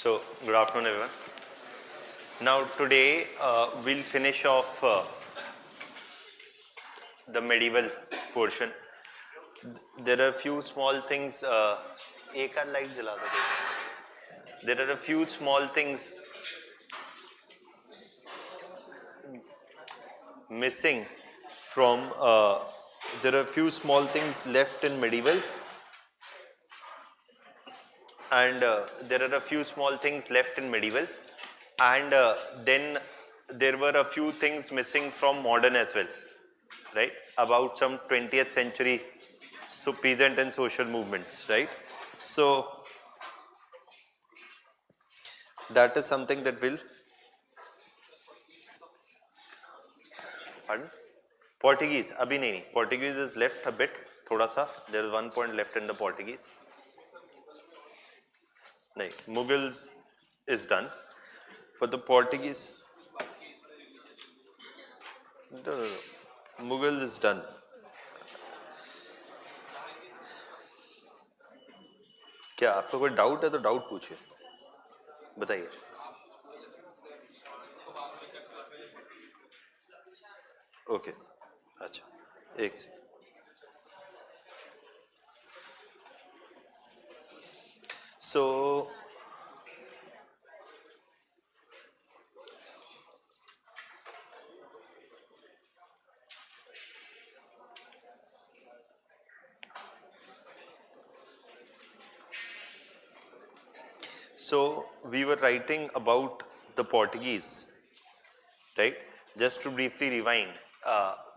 So, good afternoon everyone. Now today we'll finish off the medieval portion. There are a few small things, एक आध light जला दो. There are a few small things missing from, there are a few small things left in medieval, and there are a few small things left in medieval, and then there were a few things missing from modern as well, right? About some 20th century peasant and social movements, right? So that is something that will, pardon? Portuguese, abhi nahi. Portuguese is left a bit, thoda sa. There is 1 point left in the Portuguese. Nahi, Mughals is done. For the Portuguese, no. Mughal is done. क्या आपको कोई doubt है तो doubt पूछिए, बताइए. Okay, अच्छा, एक से. So we were writing about the Portuguese, right? Just to briefly rewind,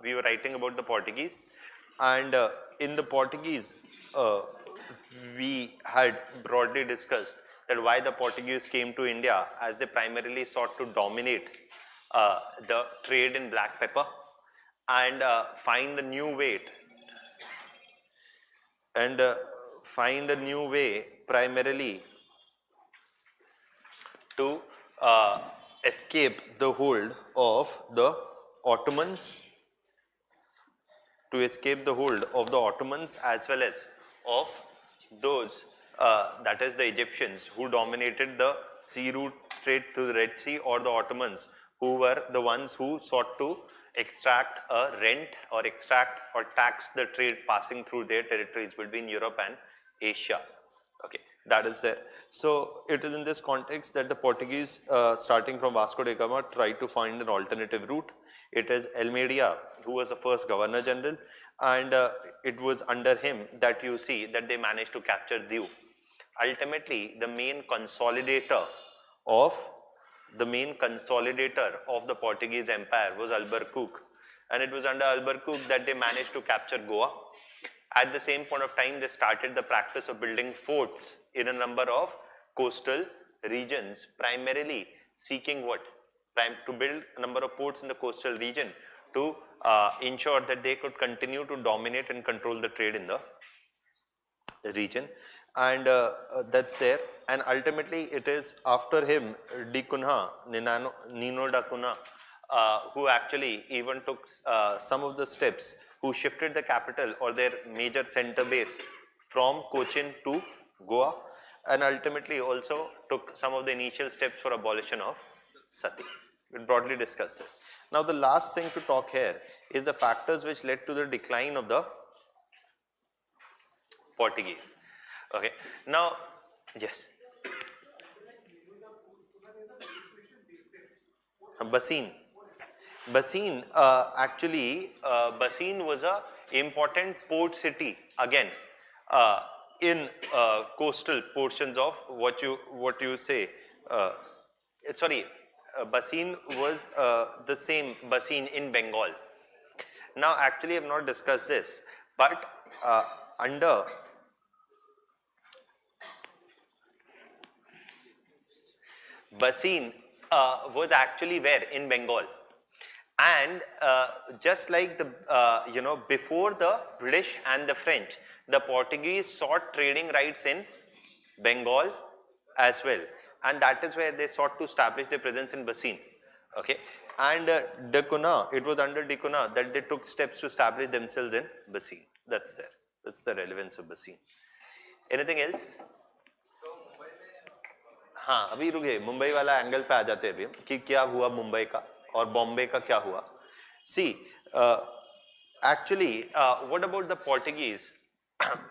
we were writing about the Portuguese, and in the Portuguese, we had broadly discussed that why the Portuguese came to India, as they primarily sought to dominate the trade in black pepper and find a new way primarily to escape the hold of the Ottomans, as well as of those, that is the Egyptians, who dominated the sea route trade through the Red Sea, or the Ottomans, who were the ones who sought to extract a rent or tax the trade passing through their territories between Europe and Asia. Okay, that is there. So it is in this context that the Portuguese, starting from Vasco da Gama, tried to find an alternative route. It is Almeida who was the first Governor General, and it was under him that you see that they managed to capture Diu. Ultimately, the main consolidator of the Portuguese Empire was Albuquerque, and it was under Albuquerque that they managed to capture Goa. At the same point of time, they started the practice of building forts in a number of coastal regions, primarily seeking what? To build a number of ports in the coastal region to ensure that they could continue to dominate and control the trade in the region. And that's there. And ultimately, it is after him, Nino da Cunha, who actually even took some of the steps, who shifted the capital or their major center base from Cochin to Goa, and ultimately also took some of the initial steps for abolition of sati. We'll broadly discuss this. Now the last thing to talk here is the factors which led to the decline of the Portuguese. Okay, now, yes. Bassein, actually, Bassein was a important port city again in coastal portions of what you say. Bassein was the same Bassein in Bengal. Now, actually, I have not discussed this, but under Bassein was actually where? In Bengal. And just like the, before the British and the French, the Portuguese sought trading rights in Bengal as well. And that is where they sought to establish their presence in Bassein. Okay. And de Cunha, it was under de Cunha that they took steps to establish themselves in Bassein. That's there. That's the relevance of Bassein. Anything else? हाँ अभी रुके, मुंबई वाला angle पे आ जाते हैं अभी कि क्या हुआ मुंबई का और बॉम्बे का क्या हुआ. सी actually what about the Portuguese?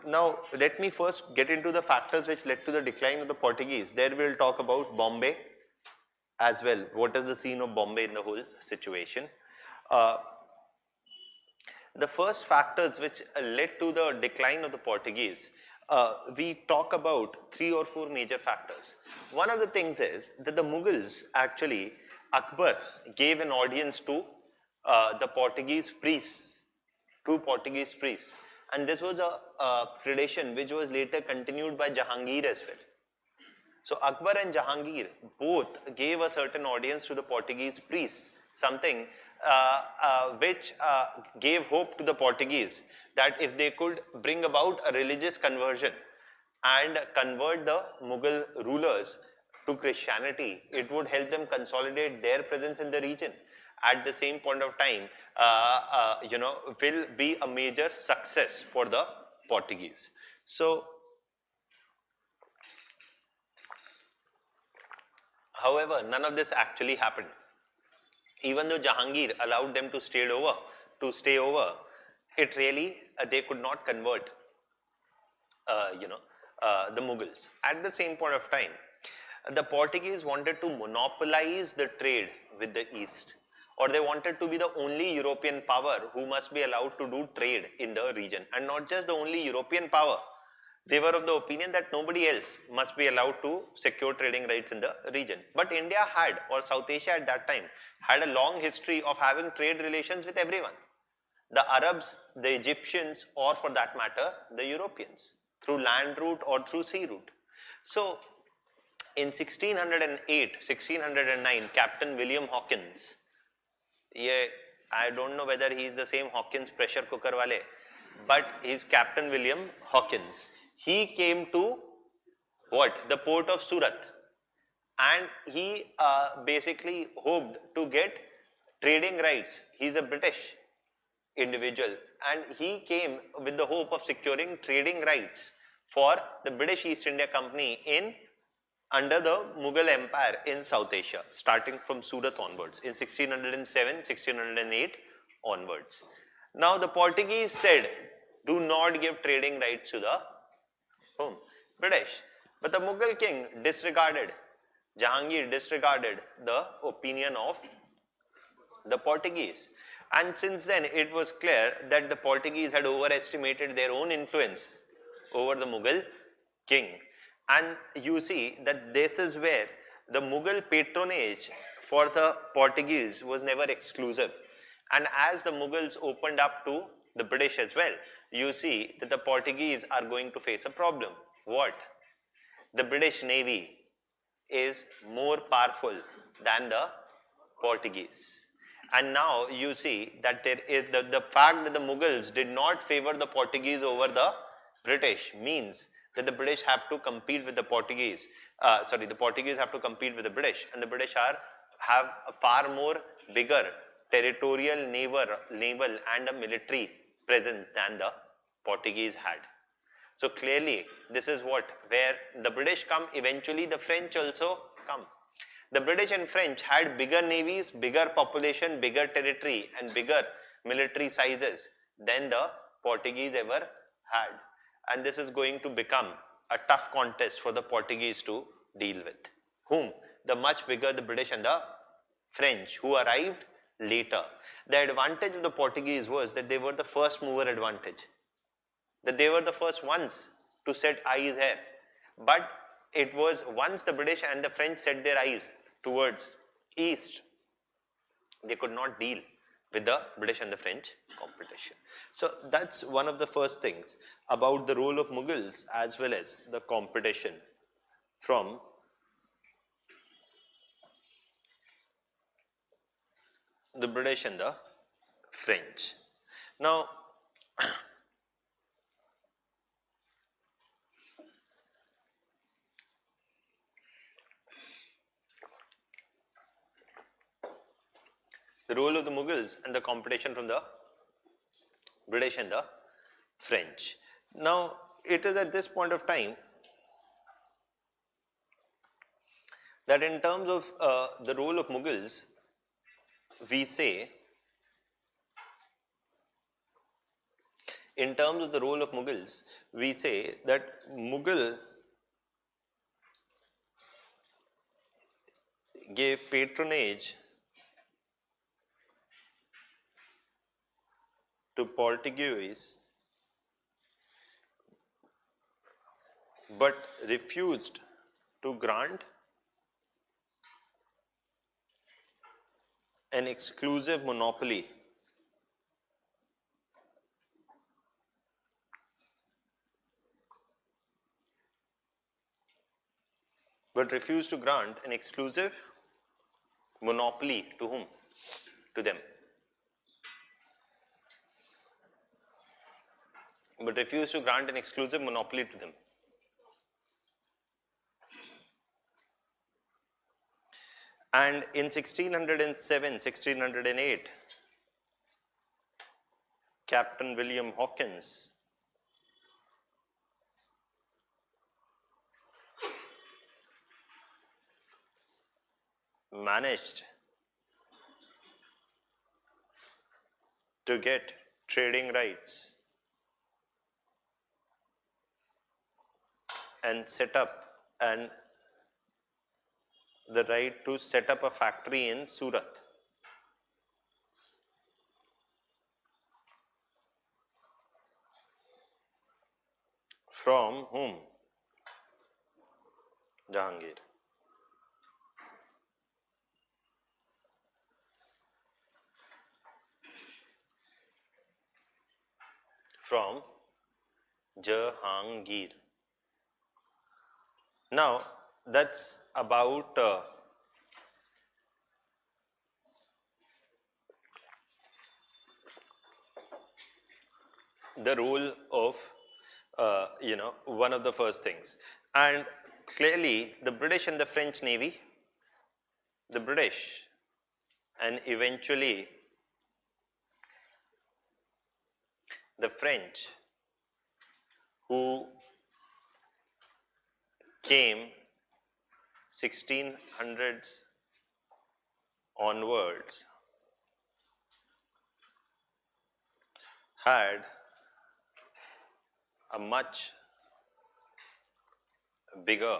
Now let me first get into the factors which led to the decline of the Portuguese. There we'll talk about Bombay as well. What is the scene of Bombay in the whole situation? Uh, the first factors which led to the decline of the Portuguese, we talk about 3 or 4 major factors. One of the things is that the Mughals actually, Akbar gave an audience to the Portuguese priests, 2 Portuguese priests, and this was a tradition which was later continued by Jahangir as well. So Akbar and Jahangir both gave a certain audience to the Portuguese priests, something which gave hope to the Portuguese that if they could bring about a religious conversion and convert the Mughal rulers to Christianity, it would help them consolidate their presence in the region. At the same point of time, will be a major success for the Portuguese. So, however, none of this actually happened. Even though Jahangir allowed them to stay over, it really they could not convert, the Mughals. At the same point of time, the Portuguese wanted to monopolize the trade with the East, or they wanted to be the only European power who must be allowed to do trade in the region, and not just the only European power. They were of the opinion that nobody else must be allowed to secure trading rights in the region. But India had, or South Asia at that time, had a long history of having trade relations with everyone. The Arabs, the Egyptians, or for that matter, the Europeans, through land route or through sea route. So, in 1608, 1609, Captain William Hawkins, I don't know whether he is the same Hawkins pressure cooker wale, but he's Captain William Hawkins. He came to what? The port of Surat, and he basically hoped to get trading rights. He's a British individual, and he came with the hope of securing trading rights for the British East India Company under the Mughal Empire in South Asia, starting from Surat onwards in 1607, 1608 onwards. Now the Portuguese said, do not give trading rights to the British. But the Mughal king disregarded, Jahangir disregarded the opinion of the Portuguese. And since then it was clear that the Portuguese had overestimated their own influence over the Mughal king. And you see that this is where the Mughal patronage for the Portuguese was never exclusive. And as the Mughals opened up to the British as well, you see that the Portuguese are going to face a problem. What? The British Navy is more powerful than the Portuguese. And now you see that there is the fact that the Mughals did not favor the Portuguese over the British means that the British have to compete with the Portuguese. The Portuguese have to compete with the British, and the British have a far more bigger territorial, naval and a military presence than the Portuguese had. So clearly, this is where the British come, eventually the French also come. The British and French had bigger navies, bigger population, bigger territory, and bigger military sizes than the Portuguese ever had. And this is going to become a tough contest for the Portuguese to deal with. Whom? The much bigger the British and the French, who arrived later. The advantage of the Portuguese was that they were the first mover advantage. That they were the first ones to set eyes here. But it was once the British and the French set their eyes towards east, they could not deal with the British and the French competition. So that's one of the first things about the role of Mughals as well as the competition from the British and the French. Now, the role of the Mughals and the competition from the British and the French. Now, it is at this point of time that in terms of the role of Mughals, we say, in terms of the role of Mughals, we say that Mughal gave patronage to Portuguese but refused to grant an exclusive monopoly but refused to grant an exclusive monopoly to whom? To them. But refused to grant an exclusive monopoly to them. And in 1607, 1608, Captain William Hawkins managed to get trading rights and set up the right to set up a factory in Surat. From whom? Jahangir. From Jahangir. Now, that's about the role of, one of the first things. And clearly, the British and the French Navy, the British and eventually the French, who came 1600s onwards, had a much bigger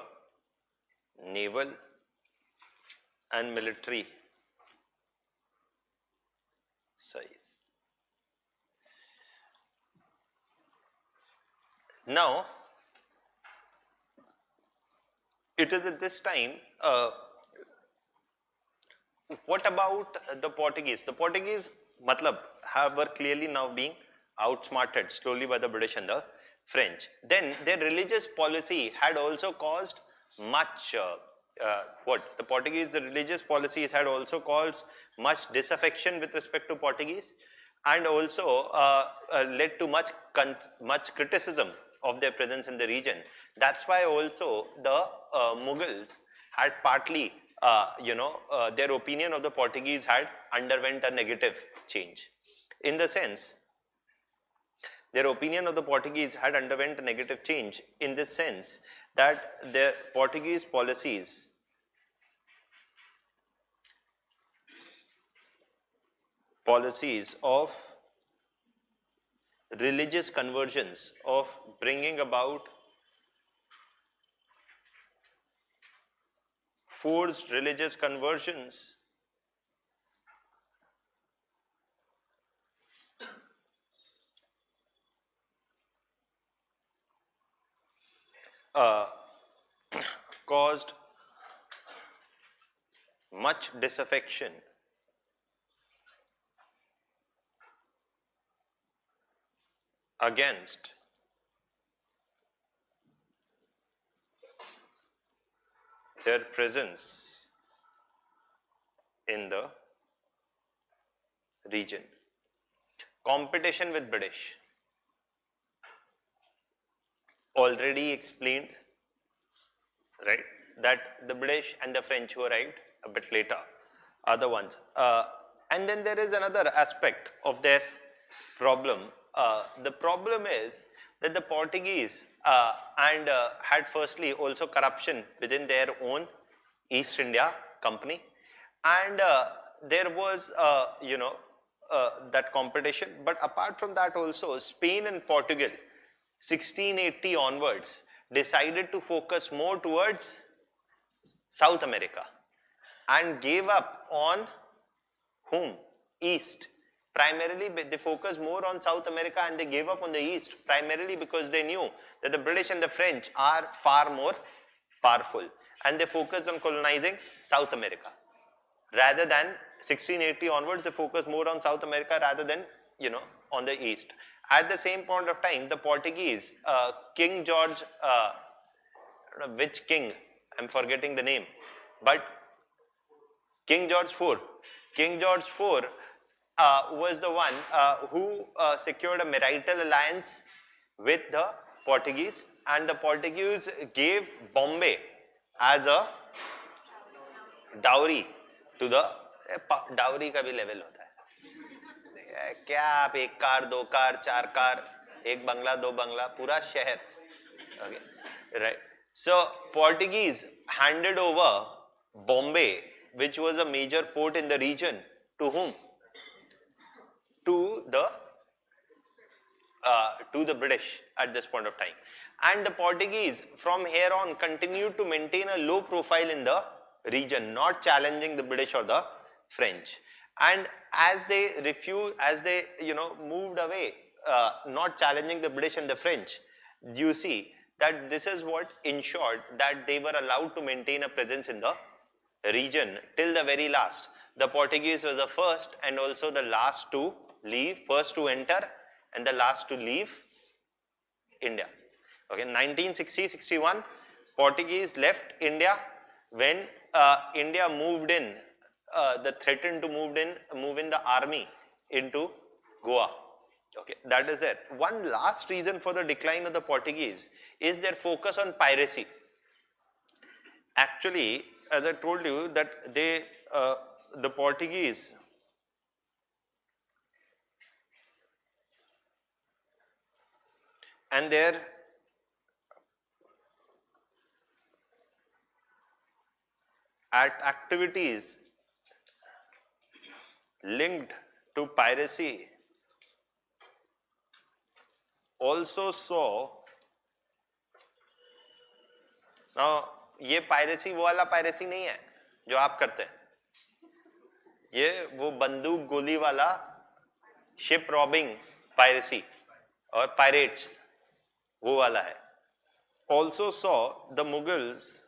naval and military size. Now, it is at this time, what about the Portuguese? The Portuguese, were clearly now being outsmarted slowly by the British and the French. Then their religious policy had also caused much, the Portuguese, the religious policies had also caused much disaffection with respect to Portuguese, and also led to much criticism of their presence in the region. That's why also the Mughals had partly, their opinion of the Portuguese had underwent a negative change. In the sense, their opinion of the Portuguese had underwent a negative change in this sense that the Portuguese policies of religious conversions, of bringing about forced religious conversions, caused much disaffection against their presence in the region. Competition with British. Already explained, right, that the British and the French who arrived a bit later are the ones. And then there is another aspect of their problem. The problem is that the Portuguese had firstly also corruption within their own East India Company, and there was that competition. But apart from that also, Spain and Portugal 1680 onwards decided to focus more towards South America and gave up on whom? East. Primarily they focused more on South America and they gave up on the East, primarily because they knew that the British and the French are far more powerful, and they focused on colonizing South America. Rather than 1680 onwards, they focused more on South America rather than, on the East. At the same point of time, the Portuguese, King George, I don't know which king, I'm forgetting the name, but King George IV. King George IV was the one who secured a marital alliance with the Portuguese, and the Portuguese gave Bombay as a dowry to the dowry का भी level होता है क्या आप एक car दो car चार car एक बंगला दो बंगला पूरा शहर okay right. So Portuguese handed over Bombay, which was a major port in the region, to whom? To the British at this point of time. And the Portuguese from here on continued to maintain a low profile in the region, not challenging the British or the French. And as they moved away, not challenging the British and the French, you see that this is what ensured that they were allowed to maintain a presence in the region till the very last. The Portuguese were the first and also the last to leave, first to enter and the last to leave India. Okay, 1960-61, Portuguese left India. When India moved in, they threatened to move in the army into Goa. Okay, that is it. One last reason for the decline of the Portuguese is their focus on piracy. Actually, as I told you, that the Portuguese and their activities linked to piracy also saw. Now, ये piracy वो वाला piracy नहीं है जो आप करते हैं, ये वो बंदूक गोली वाला शिप रॉबिंग पायरेसी और पायरेट्स वो वाला है. Also saw the Mughals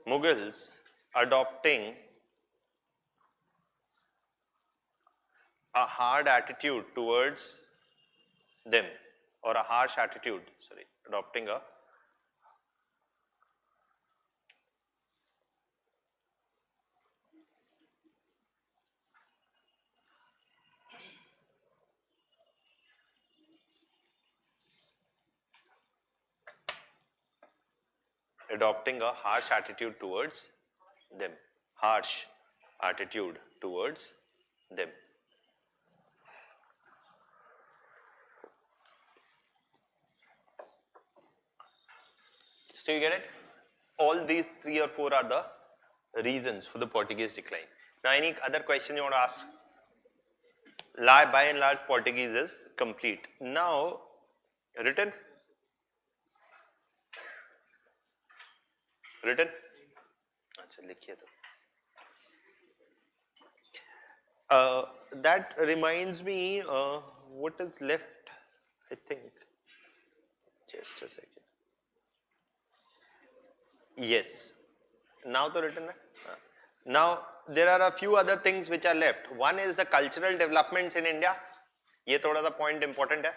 Mughals adopting a hard attitude towards them, or a harsh attitude, adopting a harsh attitude towards them. Harsh attitude towards them. So you get it? All these 3 or 4 are the reasons for the Portuguese decline. Now, any other question you want to ask? By and large, Portuguese is complete. Now, written? Written? That reminds me, what is left, I think. Just a second. Yes. Now the written. Now there are a few other things which are left. One is the cultural developments in India. ये थोड़ा सा point important है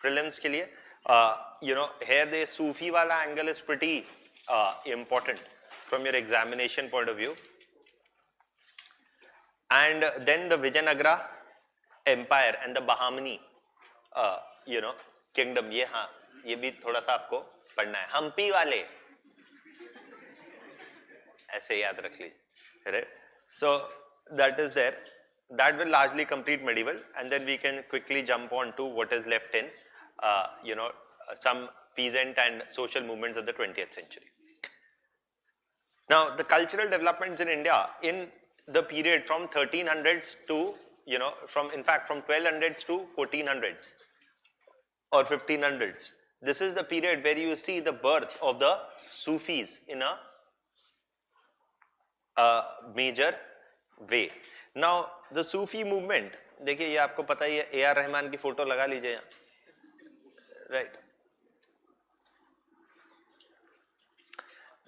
prelims के लिए. Here the Sufi wala angle is pretty important from your examination point of view. And then the Vijayanagara Empire and the Bahmani, kingdom. ये हाँ, ये भी थोड़ा सा आपको पढ़ना है. हम्पी वाले ऐसे याद रख लीजिए. Right? So that is there. that will largely complete medieval, and then we can quickly jump on to what is left in, some peasant and social movements of the 20th century. Now, the cultural developments in India in the period from 1300s to, from 1200s to 1400s or 1500s. This is the period where you see the birth of the Sufis in a major way. Now, the Sufi movement, देखिए ये आपको पता ही है, A.R. Rahman की photo लगा लीजिए यहाँ, right?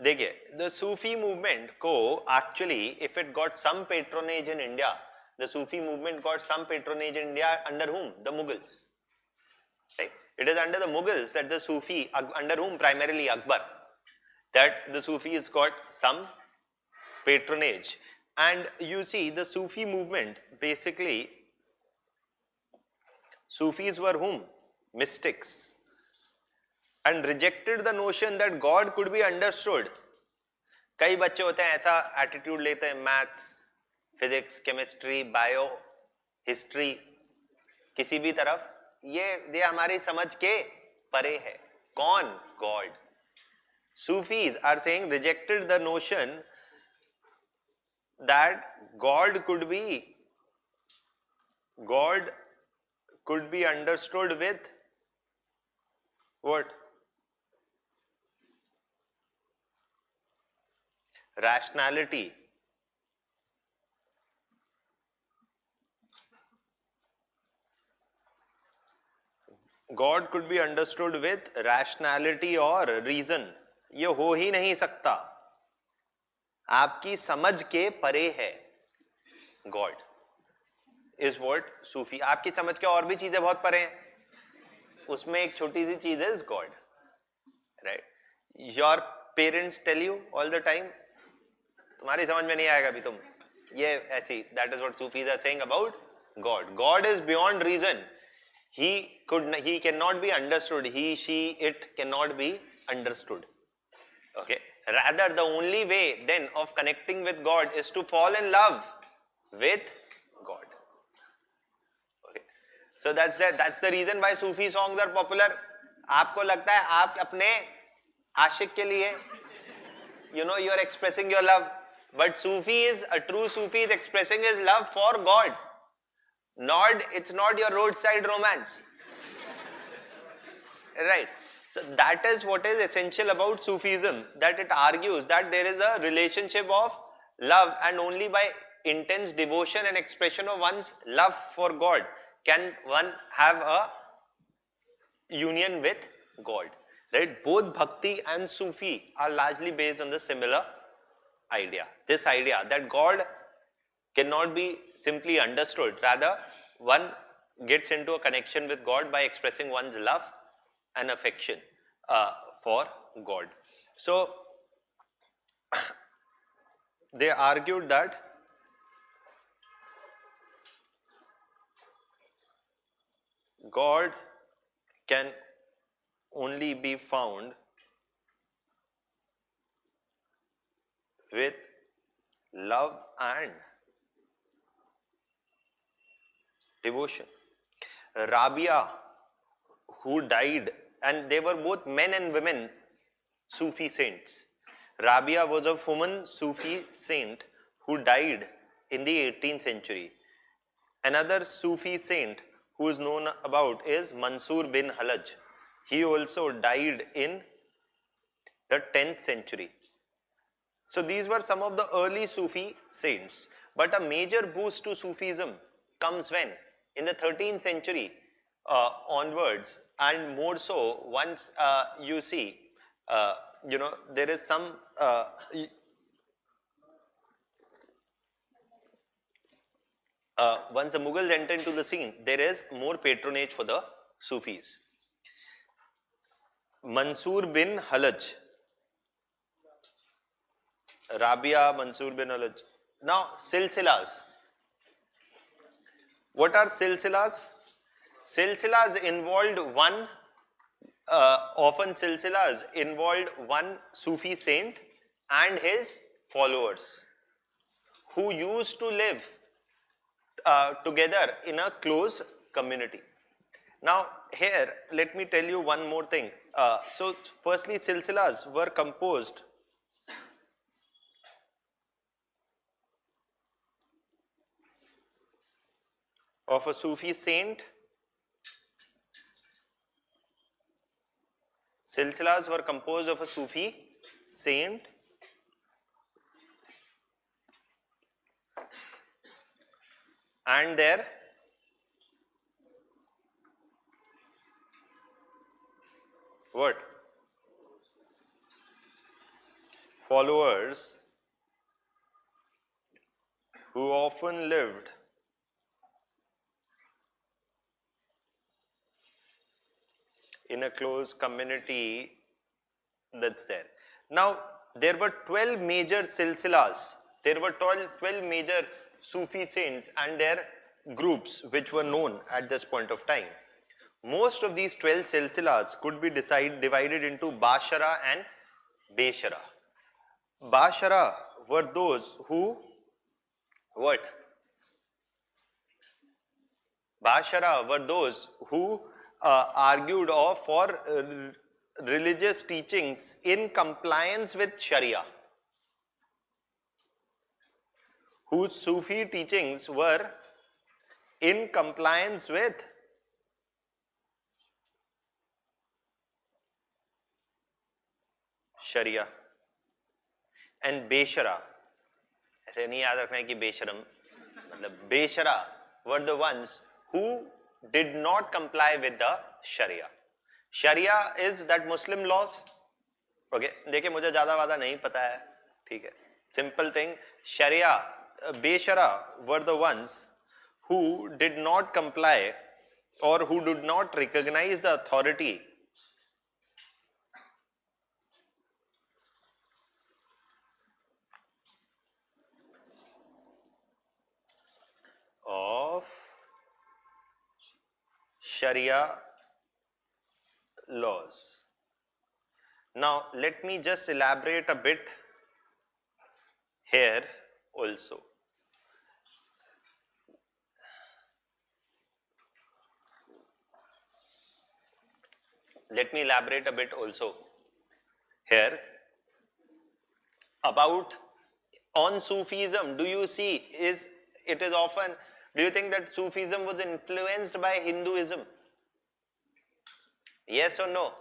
देखिए, the Sufi movement को actually, if it got some patronage in India, the Sufi movement got some patronage in India under whom? The Mughals. Right? It is under the Mughals that the Sufi, under whom primarily Akbar, that the Sufis got some patronage. And you see the Sufi movement, basically, Sufis were whom? Mystics. And rejected the notion that God could be understood. कई बच्चे होते हैं ऐसा attitude लेते हैं, maths, physics, chemistry, bio, history, किसी भी तरफ ये हमारी समझ के परे है. कौन? God. Sufis are saying rejected the notion that God could be understood with what? Rationality. God could be understood with rationality or reason. ये हो ही नहीं सकता, आपकी समझ के परे है. God is what Sufi. आपकी समझ के और भी चीजें बहुत परे हैं, उसमें एक छोटी सी चीज is God, right? Your parents tell you all the time, तुम्हारी समझ में नहीं आएगा अभी तुम ये ऐसी. That is what Sufis are saying about God. God is beyond reason. He cannot be understood. He, she, it cannot be understood. Okay. Rather, the only way then of connecting with God is to fall in love with God. Okay. So that's the reason why Sufi songs are popular. आपको लगता है आप अपने आशिक के लिए, you are expressing your love, but a true Sufi is expressing his love for God. It's not your roadside romance. Right. So that is what is essential about Sufism, that it argues that there is a relationship of love, and only by intense devotion and expression of one's love for God can one have a union with God. Right? Both Bhakti and Sufi are largely based on the similar idea. This idea that God cannot be simply understood. Rather, one gets into a connection with God by expressing one's love and affection for God. So, they argued that God can only be found with love and devotion. Rabia, who died, and they were both men and women Sufi saints. Rabia was a woman Sufi saint who died in the 18th century. Another Sufi saint who is known about is Mansur bin Halaj. He also died in the 10th century. So these were some of the early Sufi saints. But a major boost to Sufism comes when? In the 13th century onwards, and more so once you see, there is some once the Mughals enter into the scene, there is more patronage for the Sufis. Mansur bin Halaj, Rabia, Mansur bin Halaj. Now, silsilas. What are silsilas? Silsilas involved often silsilas involved one Sufi saint and his followers who used to live together in a closed community. Now here let me tell you one more thing. So firstly, silsilas were composed of a Sufi saint. Silsilas were composed of a Sufi saint and their what? Followers, who often lived in a closed community that's there. Now, there were 12 major silsilas. There were 12 major Sufi saints and their groups which were known at this point of time. Most of these 12 silsilas could be divided into Bashara and Beshara. Bashara were those who, what? Bashara were those who argued for religious teachings in compliance with Sharia, whose Sufi teachings were in compliance with Sharia. And Beshara, ऐसे नहीं याद रखना है कि बेशरम, मतलब Beshara were the ones who did not comply with the Sharia. Sharia is that Muslim laws. Okay, देखिए मुझे ज़्यादा वादा नहीं पता है, ठीक है. Simple thing, Sharia, Beshara were the ones who did not comply or who did not recognize the authority of Sharia laws. Now, let me just elaborate a bit here also. Let me elaborate a bit also here about on Sufism. Do you see it is often, do you think that Sufism was influenced by Hinduism? Yes or no?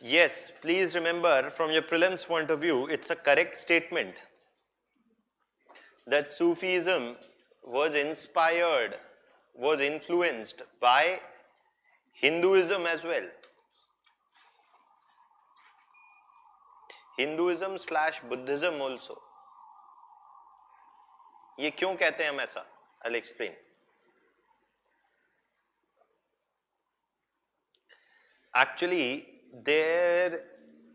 Yes, please remember from your prelims point of view, it's a correct statement that Sufism was inspired, was influenced by Hinduism as well. Hinduism / Buddhism also. ये क्यों कहते हैं हम ऐसा? I'll explain. Actually, there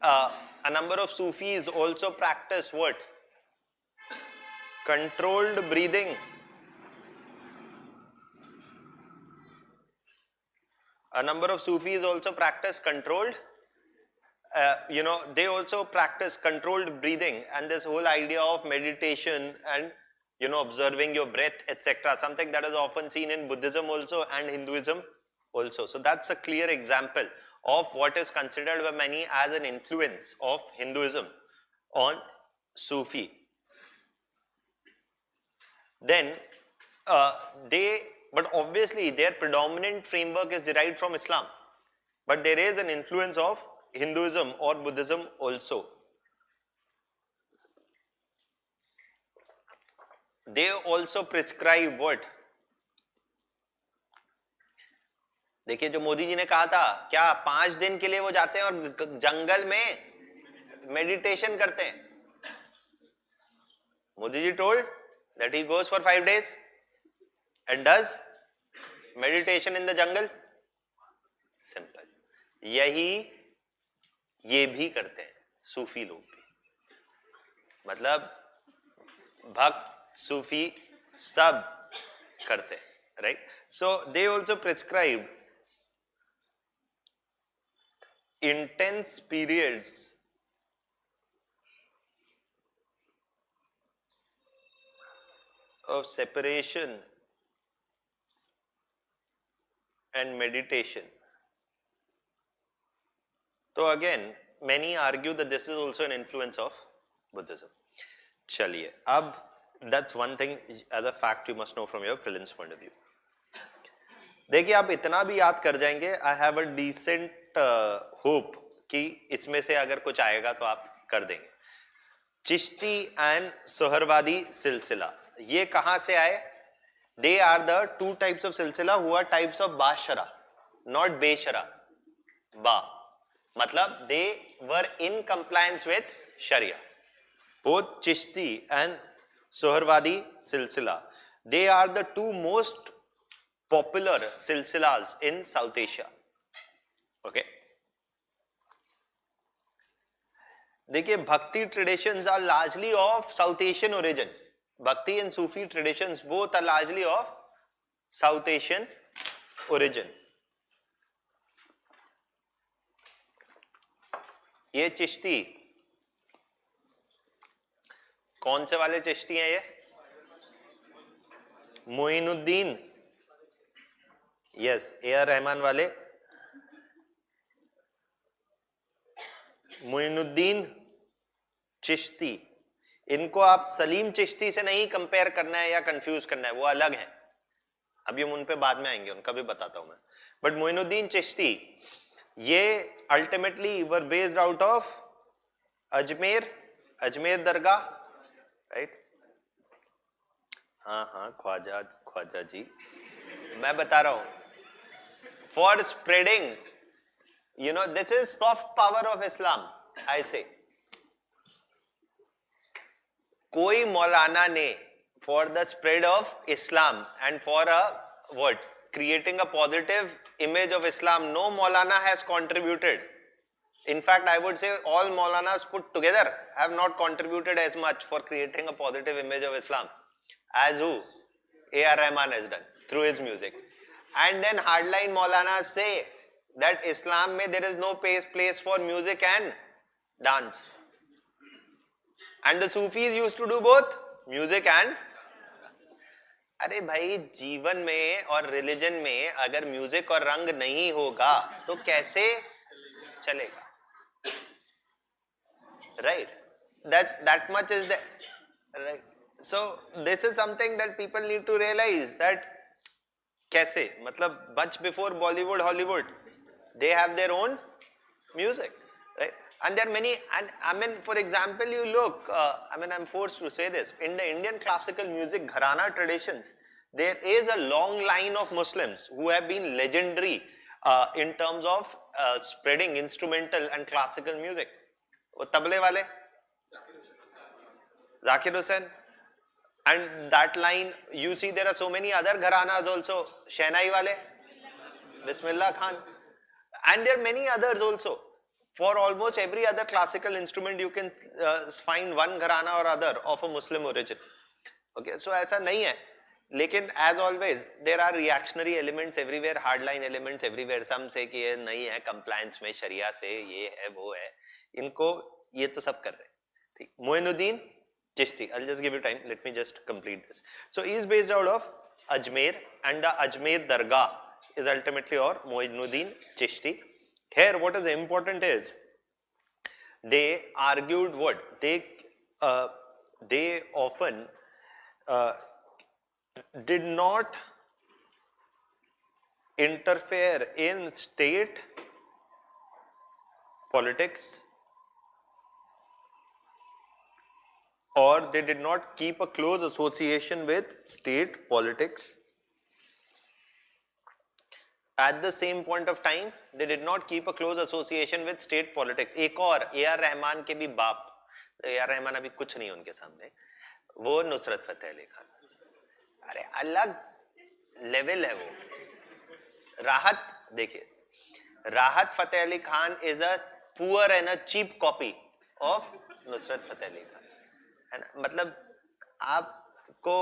a number of Sufis also practice what? Controlled breathing. A number of Sufis also practice controlled, they also practice controlled breathing and this whole idea of meditation and observing your breath, etc. Something that is often seen in Buddhism also and Hinduism also. So that's a clear example of what is considered by many as an influence of Hinduism on Sufi. Then but obviously their predominant framework is derived from Islam. But there is an influence of Hinduism or Buddhism also. They also prescribe what? देखिए जो मोदी जी ने कहा था, क्या 5 दिन के लिए वो जाते हैं और जंगल में मेडिटेशन करते हैं? Modi ji told that he goes for 5 days and does meditation in the jungle. Simple. यही ये भी करते हैं सूफी लोग भी, मतलब भक्त सूफी सब करते हैं, right? So they also prescribed intense periods of separation and meditation. So again, many argue that this is also an influence of Buddhism. Chaliye, ab that's one thing as a fact you must know from your prelims point of view. देखिए आप इतना भी याद कर जाएंगे, I have a decent hope कि इसमें से अगर कुछ आएगा तो आप कर देंगे. चिश्ती एंड सोहरवादी सिलसिला, ये कहां से आए? They are the two types of silsila who are types of Bashara, not Beshara. Ba. Matlab, they were in compliance with Sharia. Both Chishti and Soharwadi silsila, they are the two most popular silsilas in South Asia. Okay. देखिए, Bhakti traditions are largely of South Asian origin. Bhakti and Sufi traditions both are largely of South Asian origin. ये चिश्ती कौन से वाले चिश्ती हैं? ये Moinuddin, yes, AR. Rahman वाले मोइनुद्दीन चिश्ती. इनको आप सलीम चिश्ती से नहीं कंपेयर करना है या कंफ्यूज करना है, वो अलग है. अभी हम उन पे बाद में आएंगे, उनका भी बताता हूं मैं. बट मोइनुद्दीन चिश्ती ये ultimately were based out of Ajmer Dargah, right? हाँ, ख्वाजा जी, मैं बता रहा हूं. For spreading, you know, this is soft power of Islam, I say. कोई मौलाना ने for the spread of Islam and for creating a positive image of Islam, no Maulana has contributed. In fact, I would say all Maulanas put together have not contributed as much for creating a positive image of Islam as who? A.R. Rahman has done through his music. And then hardline Maulanas say that Islam mein there is no place for music and dance. And the Sufis used to do both music and. अरे भाई, जीवन में और religion में अगर music और रंग नहीं होगा तो कैसे चलेगा? Right? That much is there. Right? So this is something that people need to realize that कैसे, मतलब much before Bollywood, Hollywood, they have their own music, right? And there are many, and I mean, for example, you look, I mean, I'm forced to say this, in the Indian classical music gharana traditions, there is a long line of Muslims who have been legendary in terms of spreading instrumental and classical music. वो तबले वाले, Zakir Hussain, and that line, you see there are so many other gharanas also, Shehnai wale, Bismillah Khan, and there are many others also. For almost every other classical instrument, you can find one gharana or other of a Muslim origin. Okay, so ऐसा नहीं है. लेकिन as always, there are reactionary elements everywhere, hardline elements everywhere. Some say कि ये नहीं है, compliance में शरिया से ये है वो है. इनको ये तो सब कर रहे हैं. ठीक. Moinuddin Chishti. I'll just give you time. Let me just complete this. So he is based out of Ajmer, and the Ajmer Dargah is ultimately or Moinuddin Chishti. Here what is important is they argued what? They often did not interfere in state politics, or they did not keep a close association with state politics. At the same point of time, they did not keep a close association with state politics. एक और A.R. Rahman के भी बाप, A.R. Rahman अभी कुछ नहीं उनके सामने, वो नुसरत फतेह अली खान. अरे अलग लेवल है वो. राहत देखिए, राहत Fateh Ali Khan is a poor and a cheap copy of Nusrat Fateh Ali Khan. है ना? मतलब आपको,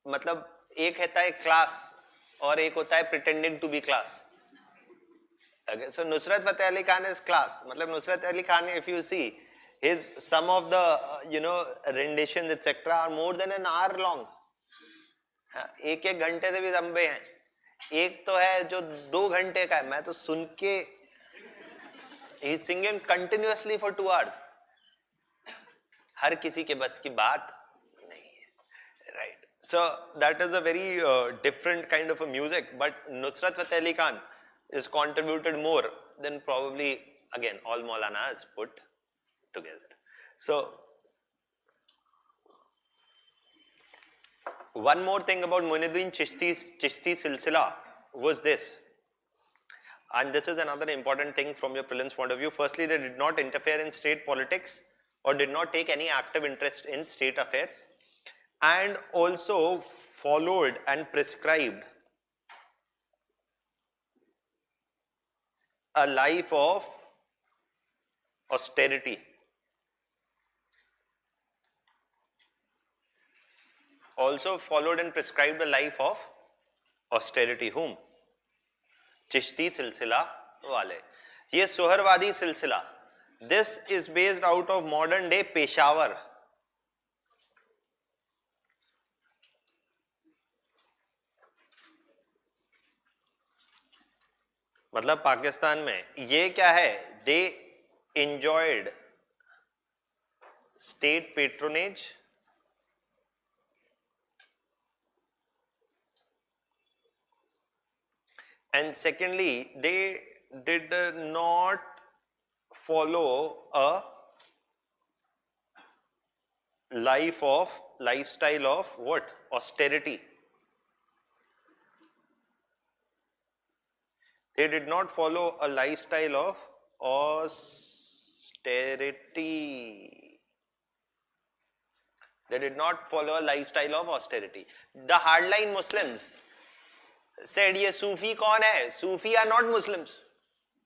मतलब एक होता है क्लास और एक होता है pretending to be class. Okay, so Nusrat Fateh Ali Khan is class. मतलब Nusrat Ali Khan, if you see his some of the renditions etc. are more than an hour long. एक एक घंटे से भी लंबे हैं. एक तो है जो 2 घंटे का है, मैं तो सुन के, he is singing continuously for 2 hours. हर किसी के बस की बात नहीं है, right? So that is a very different kind of a music, but Nusrat Fateh Ali Khan is contributed more than probably again all Maulanas put together. So one more thing about Muinuddin Chishti Silsila was this, and this is another important thing from your prelims point of view. Firstly, they did not interfere in state politics or did not take any active interest in state affairs, and also followed and prescribed a life of austerity. Also followed and prescribed a life of austerity. Whom? Chishti Silsila wale. ये सुहरवादी सिलसिला, this is based out of modern day Peshawar. मतलब पाकिस्तान में ये क्या है, they enjoyed state patronage and secondly they did not follow a lifestyle of what? Austerity. They did not follow a lifestyle of austerity. They did not follow a lifestyle of austerity. The hardline Muslims said ये सूफी कौन है? सूफी are not Muslims.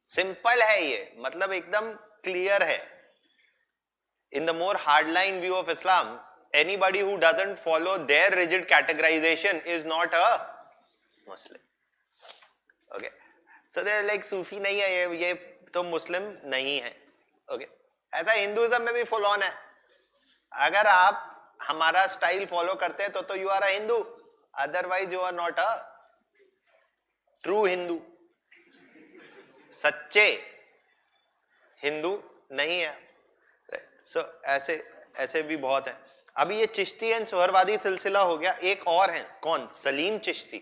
Simple है ये, मतलब एकदम clear है. In the more hardline view of Islam, anybody who doesn't follow their rigid categorization is not a Muslim. Okay. So they are like सूफी नहीं है ये तो मुस्लिम नहीं है. Okay. ऐसा हिंदुइज्म में भी फुल ऑन है. अगर आप हमारा स्टाइल फॉलो करते हैं तो you are a Hindu, otherwise you are not a true Hindu. सच्चे हिंदू नहीं है. So, ऐसे भी बहुत हैं. अभी ये चिश्ती एंड सुहरवादी सिलसिला हो गया. एक और है, कौन? सलीम चिश्ती.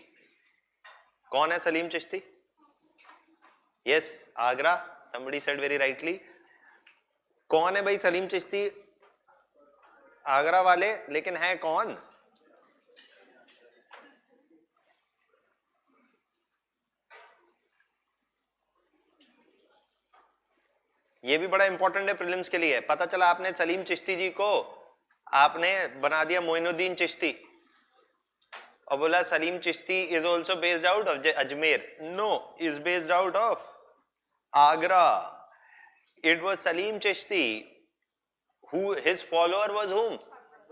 कौन है Salim Chishti? Yes, Agra. somebody said very rightly. कौन है भाई सलीम चिश्ती? आगरा वाले. लेकिन है कौन? ये भी बड़ा इंपॉर्टेंट है प्रीलिम्स के लिए. पता चला आपने सलीम चिश्ती जी को आपने बना दिया मोइनुद्दीन चिश्ती और बोला Salim Chishti is also based out of Ajmer. No, is based out of Agra. It was Salim Chishti who his follower was whom?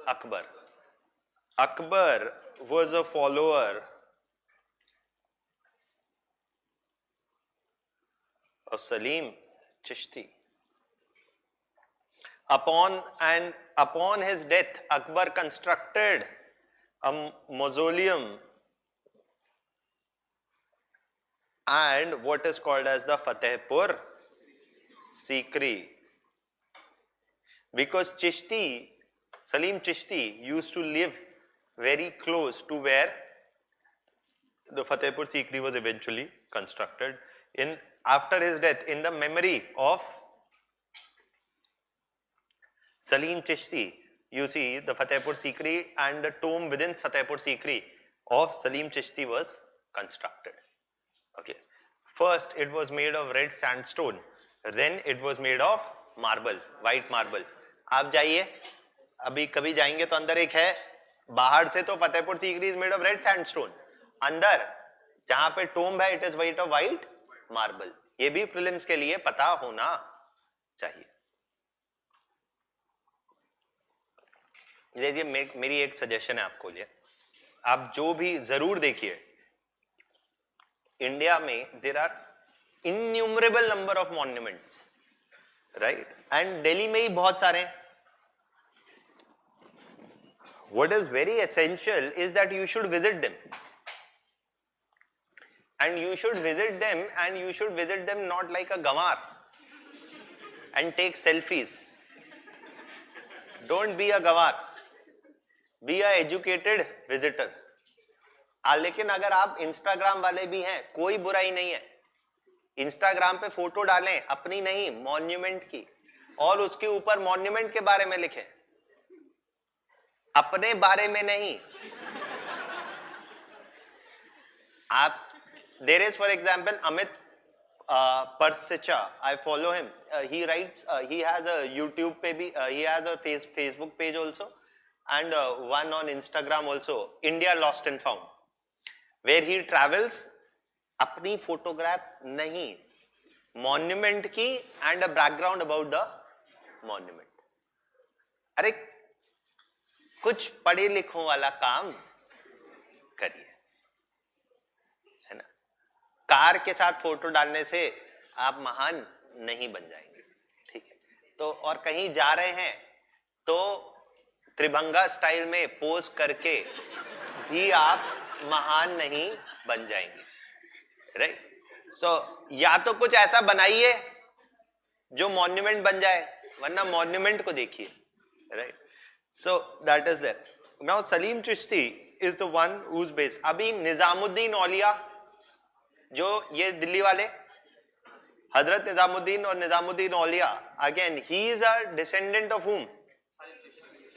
Akbar. Akbar was a follower of Salim Chishti. Upon his death, Akbar constructed a mausoleum and what is called as the Fatehpur Sikri. Because Salim Chishti used to live very close to where the Fatehpur Sikri was eventually constructed. After his death, in the memory of Salim Chishti, you see the Fatehpur Sikri and the tomb within Fatehpur Sikri of Salim Chishti was constructed. Okay. First, it was made of red sandstone. Then it was made of marble, white marble. आप जाइए, अभी कभी जाएंगे तो अंदर एक है. बाहर से तो Fatehpur Sikri is made of red sandstone. अंदर जहां पे टोम्ब है, it is made of white marble. ये भी प्रीलिम्स के लिए पता होना चाहिए. देखिए, मेरी एक सजेशन है आपको लिए, आप जो भी जरूर देखिए, इंडिया में there are innumerable number of monuments, right? And Delhi में ही बहुत सारे हैं. what is very essential is that you should visit them. And you should visit them, and you should visit them not like a gamar and take selfies. Don't be a gamar. Be a educated visitor. लेकिन अगर आप Instagram वाले भी हैं, कोई बुराई नहीं है. इंस्टाग्राम पे फोटो डालें, अपनी नहीं, मॉन्यूमेंट की, और उसके ऊपर मॉन्यूमेंट के बारे में लिखें, अपने बारे में नहीं. आप, there is for example Amit Parsicha, I follow him. He writes, he has a YouTube page, he has a Facebook page also, and one on Instagram also, India Lost and Found, where he travels. अपनी photograph नहीं, monument की and a background about the monument. अरे कुछ पढ़े लिखों वाला काम करिए, है ना. कार के साथ फोटो डालने से आप महान नहीं बन जाएंगे, ठीक है. तो और कहीं जा रहे हैं तो त्रिभंगा स्टाइल में पोज करके भी आप महान नहीं बन जाएंगे, राइट. सो या तो कुछ ऐसा बनाइए जो मॉन्यूमेंट बन जाए, वरना मॉन्यूमेंट को देखिए, right. So that is that. Now Salim Chishti is the one who is based. अभी निजामुद्दीन औलिया, जो ये दिल्ली वाले, हजरत निजामुद्दीन और Nizamuddin Auliya, again he is a descendant of whom?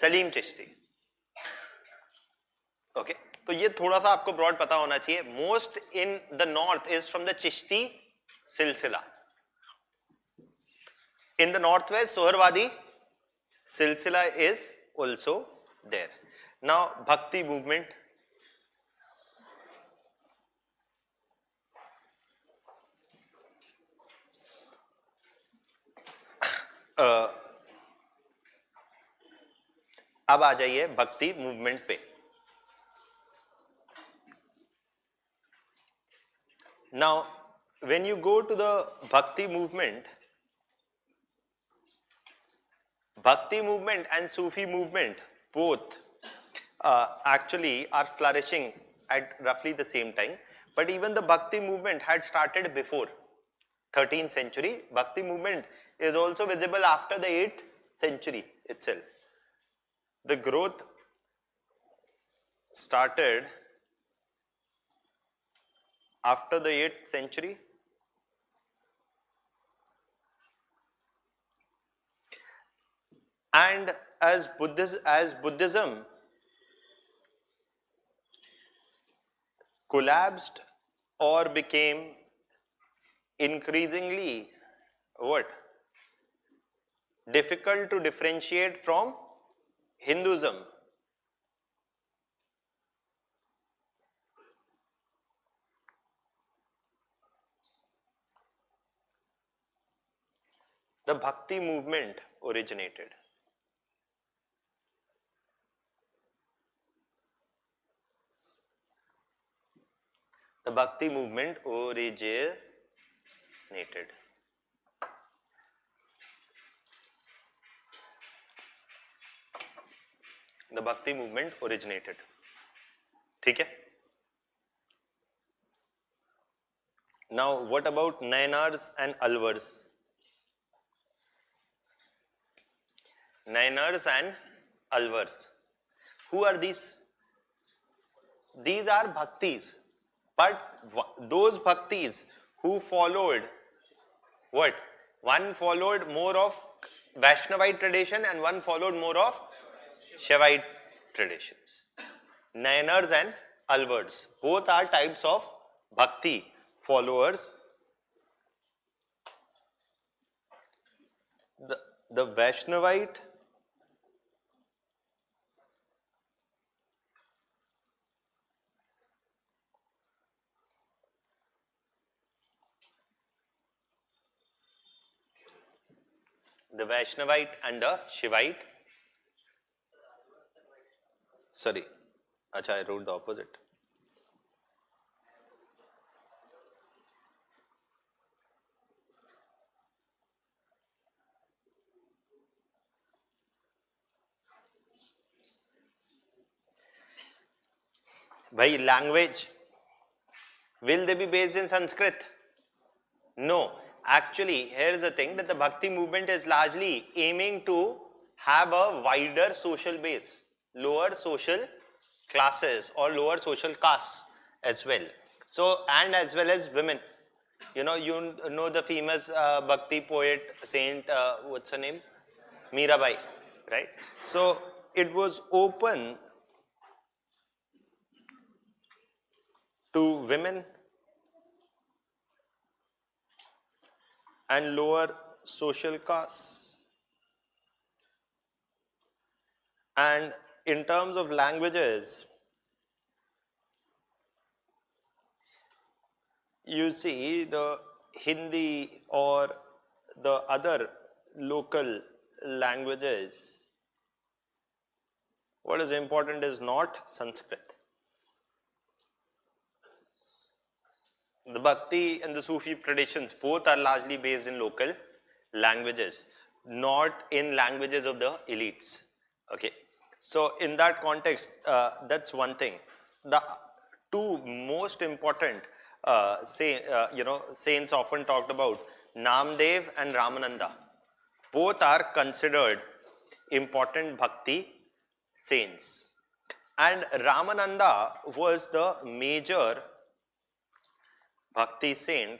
Salim Chishti. Okay, तो ये थोड़ा सा आपको ब्रॉड पता होना चाहिए. Most in the north is from the Chishti सिलसिला. इन द नॉर्थ वेस्ट सोहरवादी सिलसिला इज ऑल्सो देयर. नाउ भक्ति मूवमेंट. अब आ जाइए भक्ति मूवमेंट पे. Now, when you go to the Bhakti movement and Sufi movement both actually are flourishing at roughly the same time. But even the Bhakti movement had started before 13th century. Bhakti movement is also visible after the 8th century itself. The growth started after the 8th century. And as Buddhism collapsed or became increasingly difficult to differentiate from Hinduism, the Bhakti movement originated. The Bhakti movement originated. The Bhakti movement originated. ठीक है? Now, what about Nayanars and Alvars? Nayanars and Alvars. Who are these? These are Bhaktis. But those Bhaktis who followed what? One followed more of Vaishnavite tradition and one followed more of Shaivite traditions. Nayanars and Alvars. Both are types of Bhakti followers. The Vaishnavite and the Shaivite. Sorry, Acha, I wrote the opposite. Bhai, language, will they be based in Sanskrit? No. Actually, here's the thing, that the Bhakti movement is largely aiming to have a wider social base, lower social classes or lower social castes as well. So, and as well as women. You know the famous Bhakti poet, saint, what's her name? Mirabai, right? So, it was open to women and lower social castes. And in terms of languages, you see the Hindi or the other local languages, what is important is not Sanskrit. The Bhakti and the Sufi traditions both are largely based in local languages, not in languages of the elites. Okay, so in that context, that's one thing. The two most important saints often talked about, Namdev and Ramananda, both are considered important Bhakti saints. And Ramananda was the major Bhakti saint,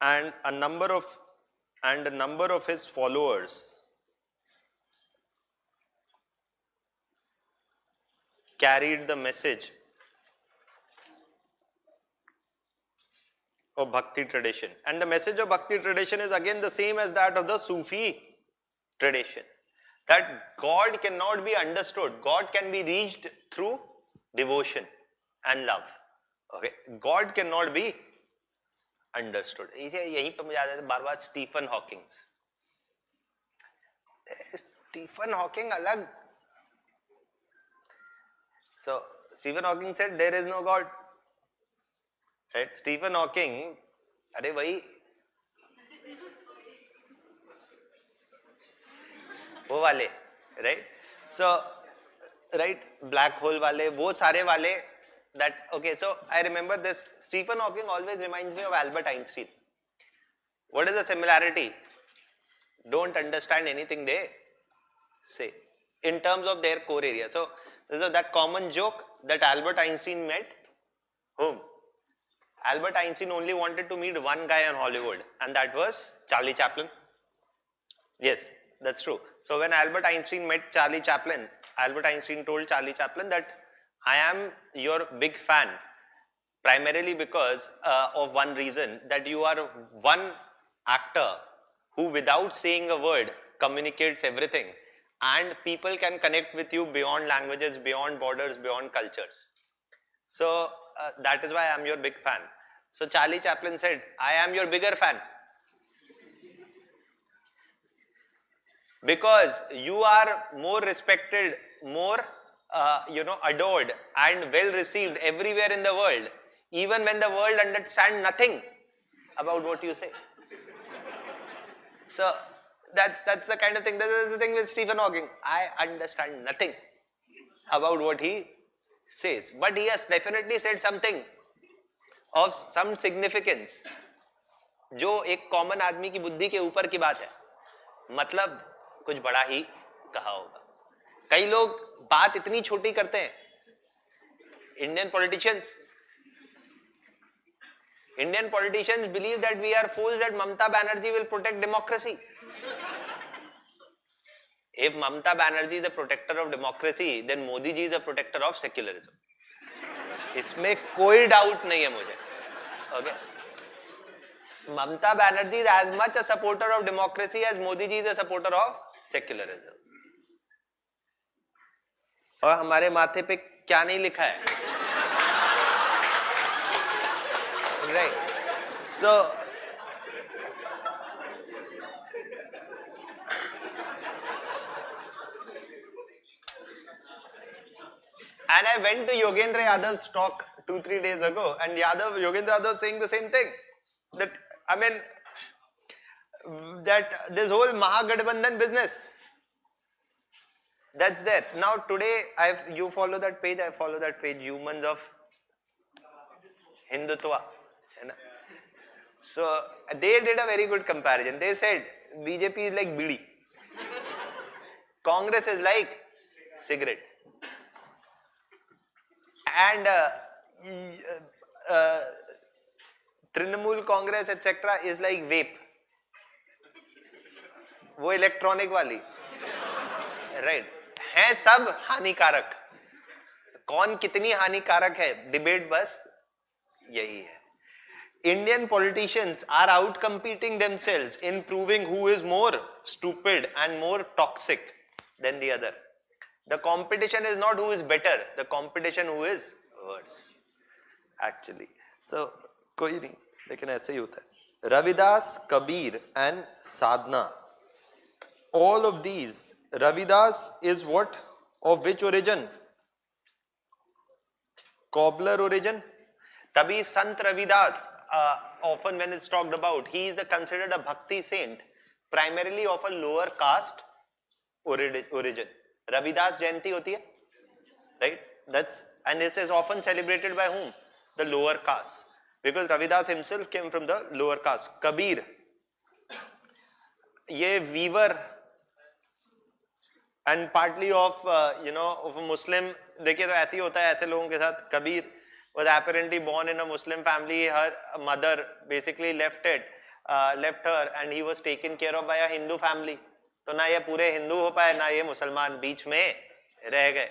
and a number of his followers carried the message of Bhakti tradition. And the message of Bhakti tradition is again the same as that of the Sufi tradition, that God cannot be understood, God can be reached through devotion and love. Okay, God cannot be understood. यहीं पर मुझे याद है बार बार Stephen Hawking. Stephen Hawking अलग. So Stephen Hawking said there is no God. Right? Stephen Hawking, अरे भाई वो वाले, right? So right, black hole wale, wo sare wale, that, okay, so I remember this, Stephen Hawking always reminds me of Albert Einstein. What is the similarity? Don't understand anything they say in terms of their core area. So this is that common joke that Albert Einstein met whom? Albert Einstein only wanted to meet one guy in Hollywood, and that was Charlie Chaplin. Yes, that's true. So when Albert Einstein met Charlie Chaplin, Albert Einstein told Charlie Chaplin that I am your big fan, primarily because of one reason, that you are one actor who without saying a word communicates everything, and people can connect with you beyond languages, beyond borders, beyond cultures. So that is why I am your big fan. So Charlie Chaplin said, I am your bigger fan. Because you are more respected, more adored and well received everywhere in the world, even when the world understands nothing about what you say. So that's the kind of thing. That is the thing with Stephen Hawking. I understand nothing about what he says, but he has definitely said something of some significance, जो एक common आदमी की बुद्धि के ऊपर की बात है, मतलब कुछ बड़ा ही कहा होगा. कई लोग बात इतनी छोटी करते हैं. Indian politicians believe that we are fools, that Mamata Banerjee will protect democracy. If Mamata Banerjee is a protector of democracy, then Modi ji is a protector of secularism. इसमें कोई डाउट नहीं है मुझे. Okay. Mamata Banerjee is as much a supporter of democracy as Modi ji is a supporter of secularism. और हमारे माथे पे क्या नहीं लिखा है? Right. So and I went to Yogendra Yadav's talk 2-3 days ago, and Yogendra Yadav was saying the same thing. That, I mean, that this whole Mahagadbandhan business, That's there. Now today, you follow that page, I follow that page, Humans of Hindutva. So they did a very good comparison. They said BJP is like bidi, Congress is like cigarette, and Trinamool Congress etc. is like vape. वो electronic वाली, right, है सब हानिकारक. कौन कितनी हानिकारक है, debate बस यही है. Indian politicians are out competing themselves in proving who is more stupid and more toxic than the other. The competition is not who is better, the competition who is worse actually. So कोई नहीं, लेकिन ऐसे ही होता है. Ravidas, Kabir and Sadhna, all of these, Ravidas is what, of which origin? Cobbler origin. तभी Sant Ravidas, often when it's talked about, he is considered a bhakti saint, primarily of a lower caste origin. Ravidas Jayanti होती है, right? And this is often celebrated by whom? The lower caste, because Ravidas himself came from the lower caste. Kabir, ये weaver and partly of of a Muslim. देखिए तो ऐसे ही होता है ऐसे लोगों के साथ. Kabir was apparently born in a Muslim family. Her mother basically left her, and he was taken care of by a Hindu family. तो ना ये पूरे हिंदू हो पाए, ना ये मुसलमान, बीच में रह गए.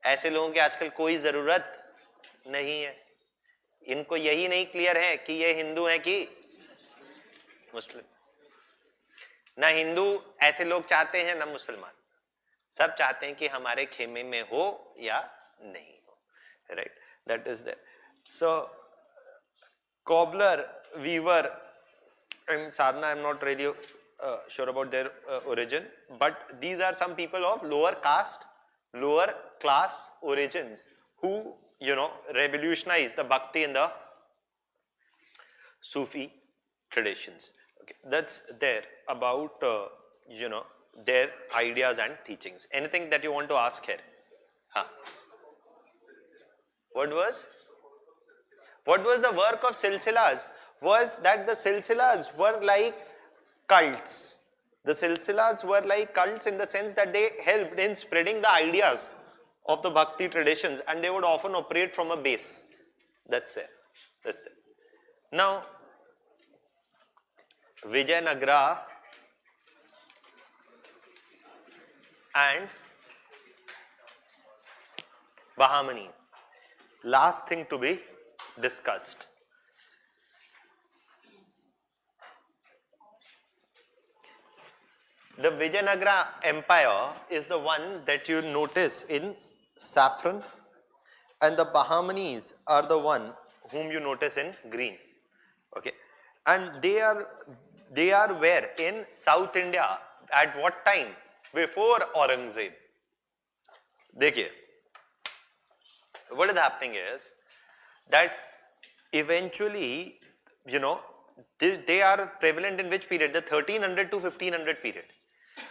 ऐसे लोगों की आजकल कोई जरूरत नहीं है. इनको यही नहीं क्लियर है कि ये हिंदू है कि मुस्लिम. ना हिंदू ऐसे लोग चाहते हैं, ना मुसलमान. सब चाहते हैं कि हमारे खेमे में हो या नहीं. Right, that is there. So cobbler, weaver and sadhana, I am not really sure about their origin, but these are some people of lower caste, lower class origins who revolutionized the bhakti and the Sufi traditions. Okay, that's there about their ideas and teachings. Anything that you want to ask here? Huh? What was the work of silsilas? Was that the silsilas were like cults. The silsilas were like cults in the sense that they helped in spreading the ideas of the bhakti traditions, and they would often operate from a base. That's it. Now, Vijayanagara and Bahamanis. Last thing to be discussed. The Vijayanagara Empire is the one that you notice in saffron, and the Bahamanis are the one whom you notice in green. Okay, and they are where? In South India. At what time? Before Aurangzeb. देखिए, what is happening is that eventually, they are prevalent in which period? The 1300 to 1500 period.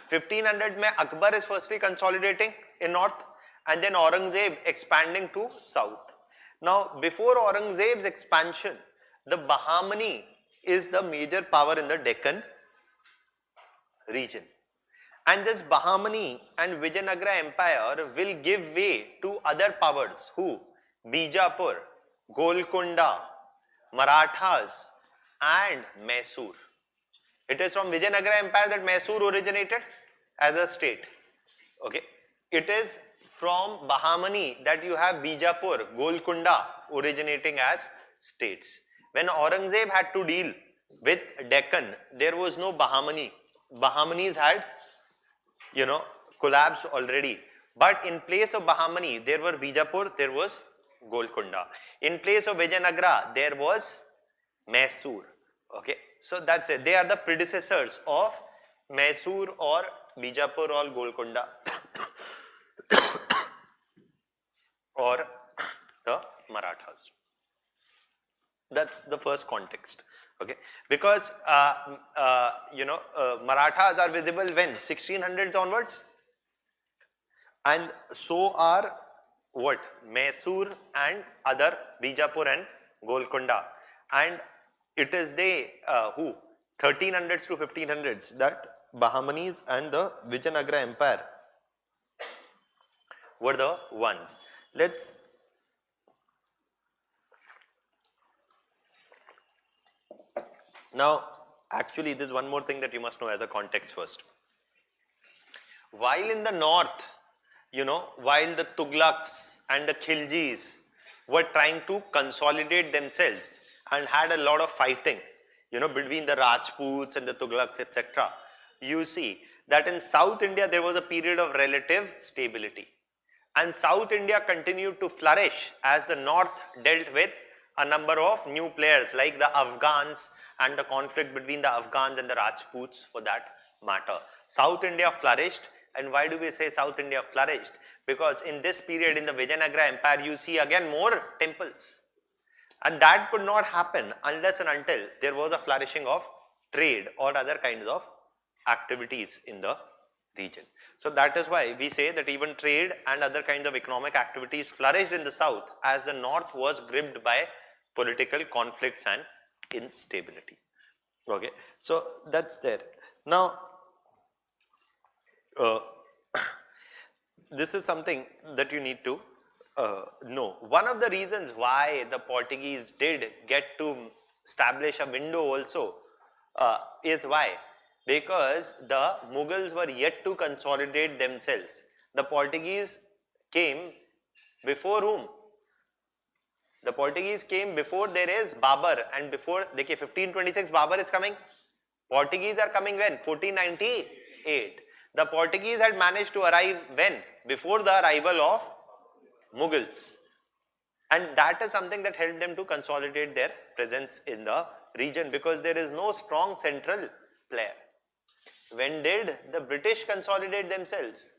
1500 mein Akbar is firstly consolidating in north, and then Aurangzeb expanding to south. Now, before Aurangzeb's expansion, the Bahamani is the major power in the Deccan region. And this Bahamani and Vijayanagara Empire will give way to other powers. Who? Bijapur, Golconda, Marathas and Mysore. It is from Vijayanagara Empire that Mysore originated as a state. Okay. It is from Bahamani that you have Bijapur, Golconda originating as states. When Aurangzeb had to deal with Deccan, there was no Bahamani. Bahamanis had collapsed already. But in place of Bahamani, there were Bijapur, there was Golconda. In place of Vijayanagara, there was Mysore. Okay, so that's it. They are the predecessors of Mysore or Bijapur or Golconda or the Marathas. That's the first context. Okay, because Marathas are visible when 1600s onwards, and so are what? Mysore and other Bijapur and Golconda. And it is they who 1300s to 1500s that Bahamanis and the Vijayanagara Empire were the ones. Let's now actually there's one more thing that you must know as a context first. While in the north, while the Tughlaqs and the Khiljis were trying to consolidate themselves and had a lot of fighting, between the Rajputs and the Tughlaqs, etc. You see that in South India there was a period of relative stability. And South India continued to flourish as the north dealt with a number of new players like the Afghans and the conflict between the Afghans and the Rajputs for that matter. South India flourished. And why do we say South India flourished? Because in this period in the Vijayanagara Empire you see again more temples. And that could not happen unless and until there was a flourishing of trade or other kinds of activities in the region. So that is why we say that even trade and other kinds of economic activities flourished in the south as the north was gripped by political conflicts and instability. Okay, so that's there. Now, this is something that you need to know. One of the reasons why the Portuguese did get to establish a window also is why? Because the Mughals were yet to consolidate themselves. The Portuguese came before whom? The Portuguese came before there is Babur, and before 1526 Babur is coming. Portuguese are coming when? 1498. The Portuguese had managed to arrive when? Before the arrival of Mughals. And that is something that helped them to consolidate their presence in the region, because there is no strong central player. When did the British consolidate themselves?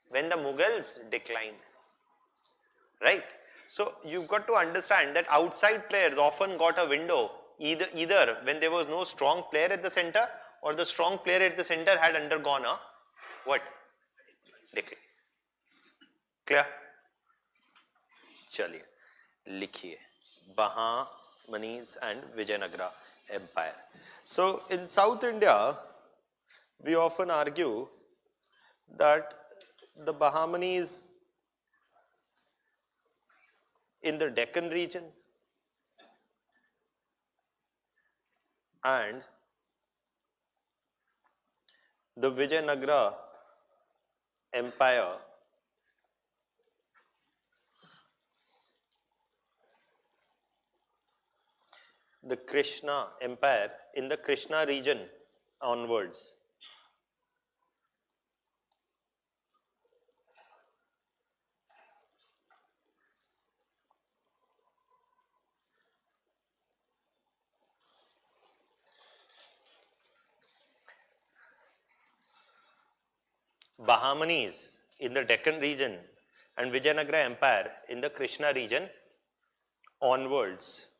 When the Mughals declined. Right? So you've got to understand that outside players often got a window either when there was no strong player at the center, or the strong player at the center had undergone a what? Decline. Clear? Chaliye, likhiye. Bahamanis and Vijayanagara Empire. So in South India, we often argue that the Bahamanis in the Deccan region and the Vijayanagara Empire the Krishna Empire in the Krishna region onwards. Bahamanis in the Deccan region and Vijayanagara Empire in the Krishna region onwards.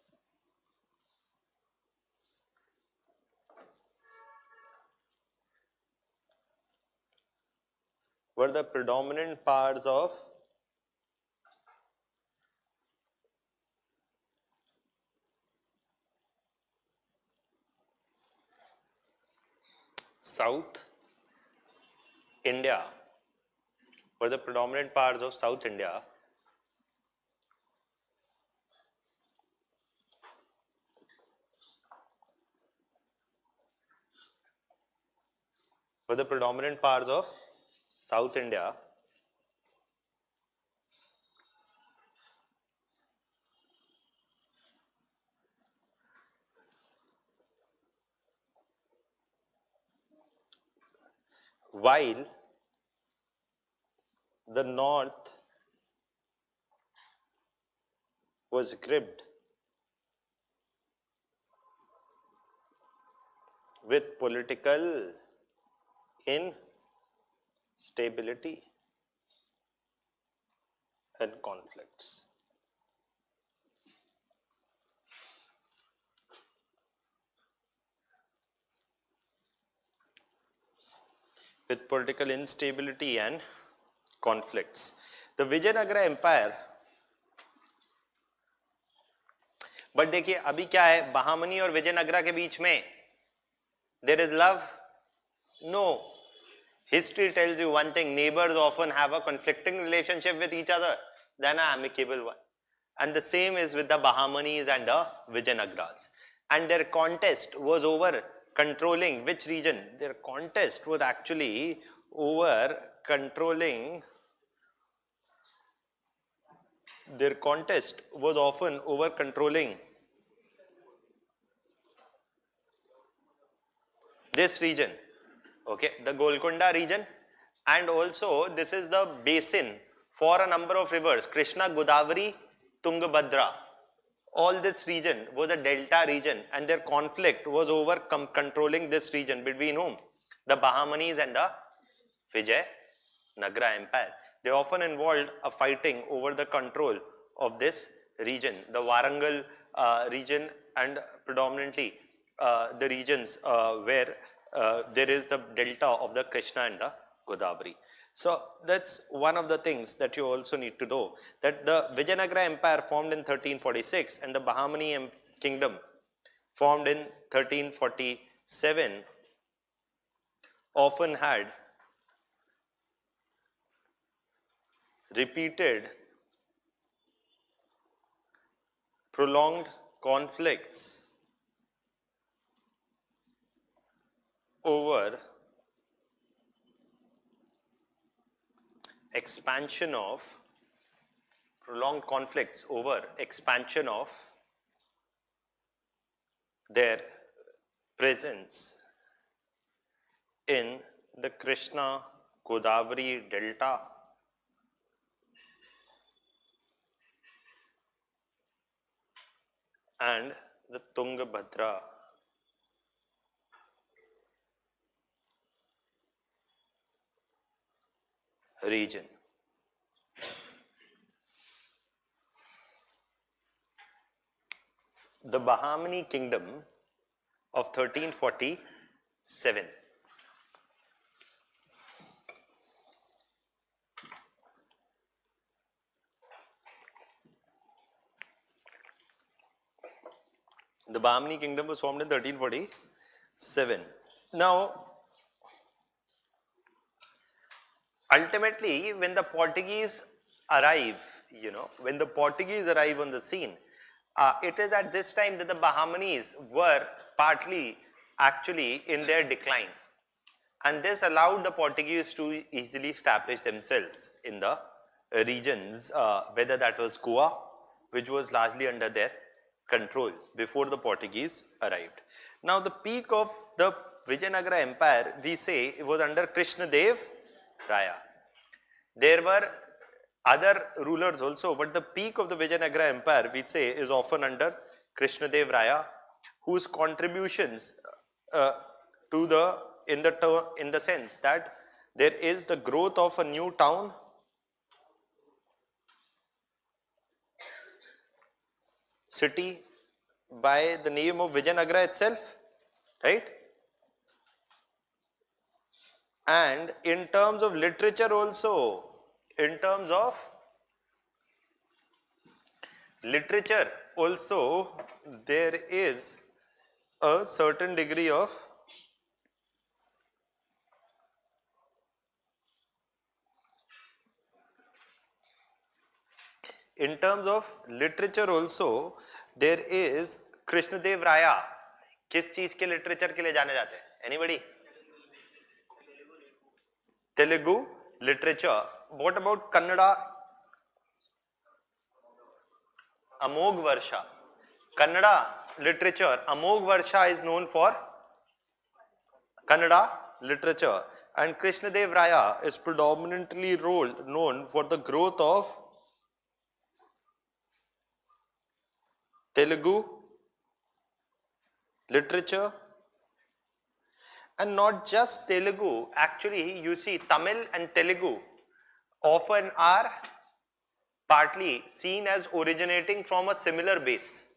Were the predominant powers of South India, were the predominant powers of South India were the predominant powers of South India while the north was gripped with political instability and conflicts. With political instability and conflicts. The Vijayanagara Empire, but देखिए अभी क्या है, बहामनी और विजयनगरा के बीच में there is love? No. History tells you one thing, neighbors often have a conflicting relationship with each other than an amicable one. And the same is with the Bahamanis and the Vijayanagaras. And their contest was over controlling which region? Their contest was actually over controlling, their contest was often over controlling this region, okay, the Golconda region, and also this is the basin for a number of rivers, Krishna, Godavari, Tungabhadra. All this region was a delta region and their conflict was over controlling this region between whom? The Bahamanis and the Vijayanagara Empire. They often involved a fighting over the control of this region, the Warangal region, and predominantly the regions where there is the delta of the Krishna and the Godavari. So that's one of the things that you also need to know, that the Vijayanagara Empire formed in 1346 and the Bahamani Kingdom formed in 1347 often had repeated prolonged conflicts over expansion of their presence in the Krishna Godavari delta and the Tungabhadra region. The Bahamani Kingdom of 1347. The Bahamani Kingdom was formed in 1347. Now, ultimately, when the Portuguese arrive, when the Portuguese arrive on the scene, it is at this time that the Bahamanis were partly actually in their decline. And this allowed the Portuguese to easily establish themselves in the regions, whether that was Goa, which was largely under their control before the Portuguese arrived. Now, the peak of the Vijayanagara Empire, we say, it was under Krishna Dev Raya. There were other rulers also, but the peak of the Vijayanagara Empire, we say, is often under Krishna Dev Raya, whose contributions to the in the sense that there is the growth of a new town, city by the name of Vijayanagara itself, right? And in terms of literature also, there is a certain degree of there is Krishna Dev Raya. किस चीज के literature के लिए जाने जाते हैं? Anybody? Telugu literature. What about Kannada? Amog Varsha. Kannada literature. Amog Varsha is known for Kannada literature, and Krishna Dev Raya is predominantly known for the growth of Telugu literature. And not just Telugu, actually you see Tamil and Telugu often are partly seen as originating from a similar base.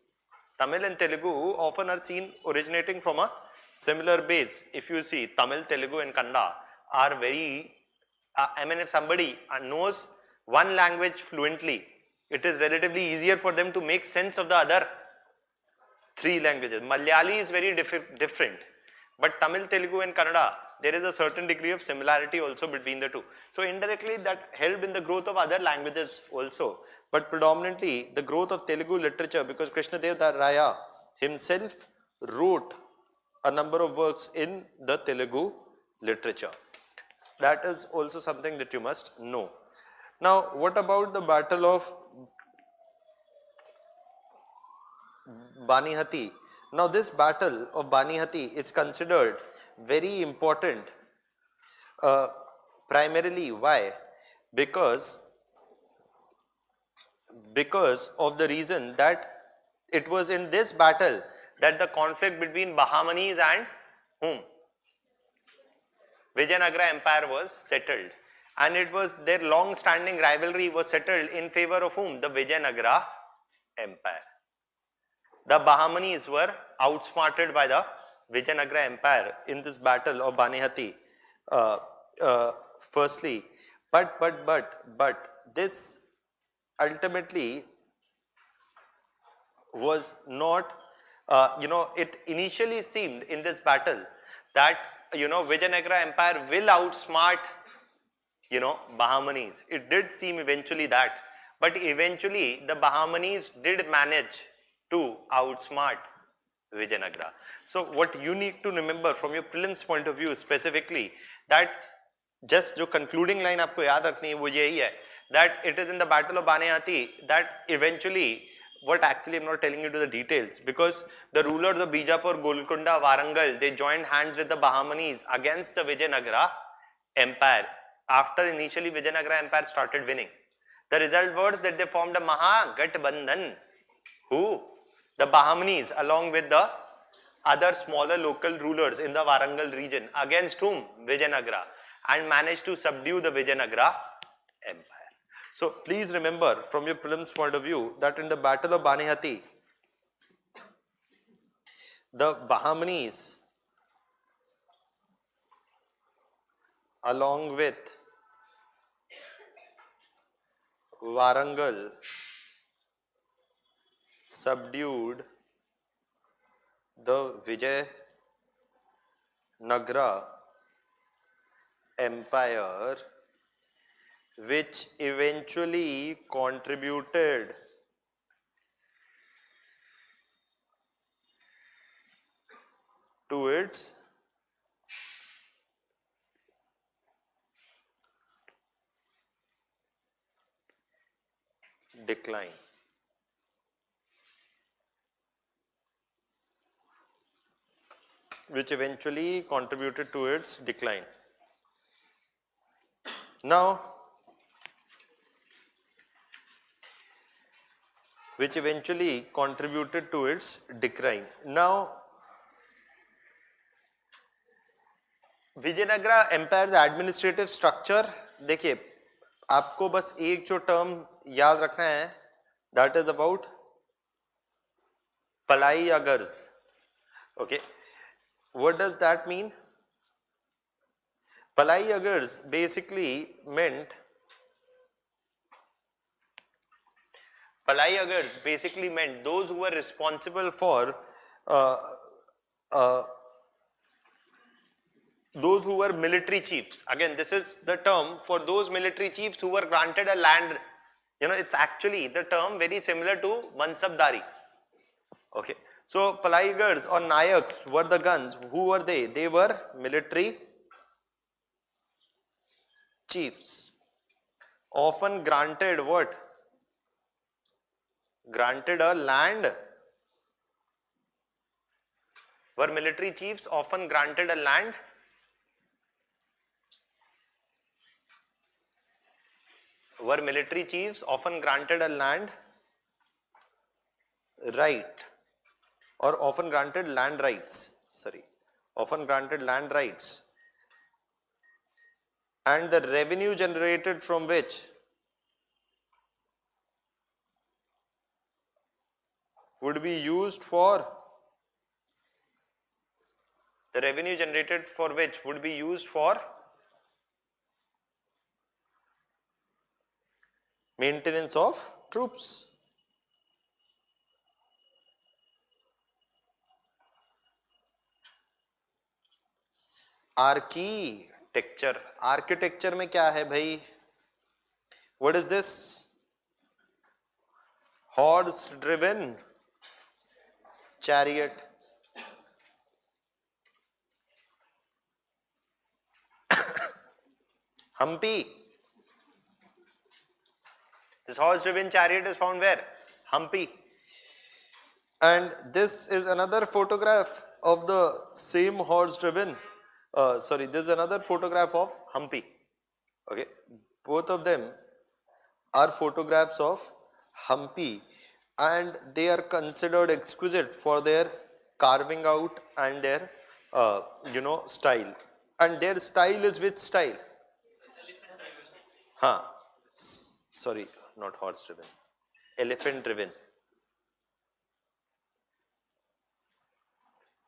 Tamil and Telugu often are seen originating from a similar base. If you see, Tamil, Telugu and Kannada are very I mean, if somebody knows one language fluently, it is relatively easier for them to make sense of the other three languages. Malayali is very different, but Tamil, Telugu and Kannada, there is a certain degree of similarity also between the two. So indirectly that helped in the growth of other languages also, but predominantly the growth of Telugu literature, because Krishnadev Raya himself wrote a number of works in the Telugu literature. That is also something that you must know. Now, what about the Battle of Banihati? Now, this Battle of Banihati is considered very important, primarily why? Because of the reason that it was in this battle that the conflict between Bahamanis and whom? Vijayanagara Empire was settled, and it was their long-standing rivalry was settled in favor of whom? The Vijayanagara Empire. The Bahamanis were outsmarted by the Vijayanagara Empire in this battle of Banihati. Firstly, but this ultimately was not. It initially seemed in this battle that Vijayanagara Empire will outsmart Bahamanis. It did seem eventually that, but eventually the Bahamanis did manage to outsmart Vijayanagara. So what you need to remember from your prelims point of view specifically, that just जो concluding line आपको याद रखनी है वो यही है, that it is in the battle of Banihati that eventually, what actually I'm not telling you to the details, because the rulers of Bijapur, Golconda, Warangal, they joined hands with the Bahamanis against the Vijayanagara Empire. After initially Vijayanagara Empire started winning, the result was that they formed a Mahagathbandhan. Who? The Bahamanis along with the other smaller local rulers in the Warangal region, against whom? Vijayanagara, and managed to subdue the Vijayanagara Empire. So please remember from your prelims point of view that in the battle of Banihati, the Bahamanis along with Warangal subdued the Vijayanagara Empire, which eventually contributed to its decline. Which eventually contributed to its decline. Now, which eventually contributed to its decline. Now, Vijayanagara empire administrative structure देखिए, आपको बस एक जो term याद रखना है, that is about Palaiyagars. Okay, what does that mean? Palaiyagars basically meant those who were responsible for those who were military chiefs. Again, this is the term for those military chiefs who were granted a land. It's actually the term very similar to Mansabdari. Okay, so Palaigars or Nayaks were the guns. Who were they? They were military chiefs. Often granted what? Granted a land. Were military chiefs often granted a land? Were military chiefs often granted a land right, or often granted land rights, often granted land rights, and the revenue generated from which would be used for Maintenance of troops. Architecture, architecture में क्या है भाई? What is this? Horse driven chariot. Hampi. This horse driven chariot is found where? Hampi. And this is another photograph of the same horse driven. This is another photograph of Hampi. Okay, both of them are photographs of Hampi, and they are considered exquisite for their carving out and their style. And their style is which style? Sorry, not horse driven, elephant driven.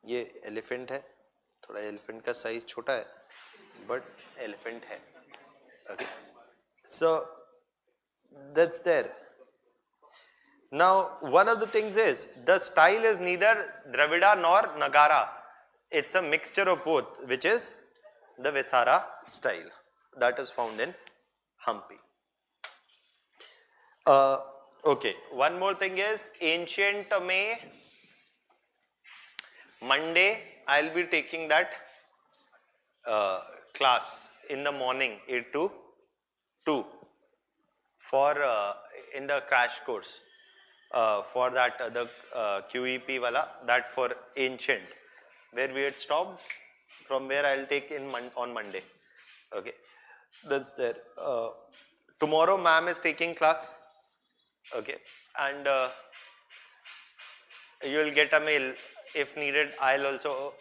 ये elephant है, थोड़ा elephant का size छोटा है, but elephant है. Okay, so that's there. Now one of the things is the style is neither Dravida nor Nagara. It's a mixture of both, which is the Vesara style that is found in Hampi. Okay, one more thing is ancient में Monday I'll be taking that class in the morning 8 to 2 for in the crash course for that the QEP wala, that for ancient where we had stopped, from where I'll take in on Monday. Okay, that's there. Tomorrow ma'am is taking class. Okay, and you will get a mail if needed. I'll also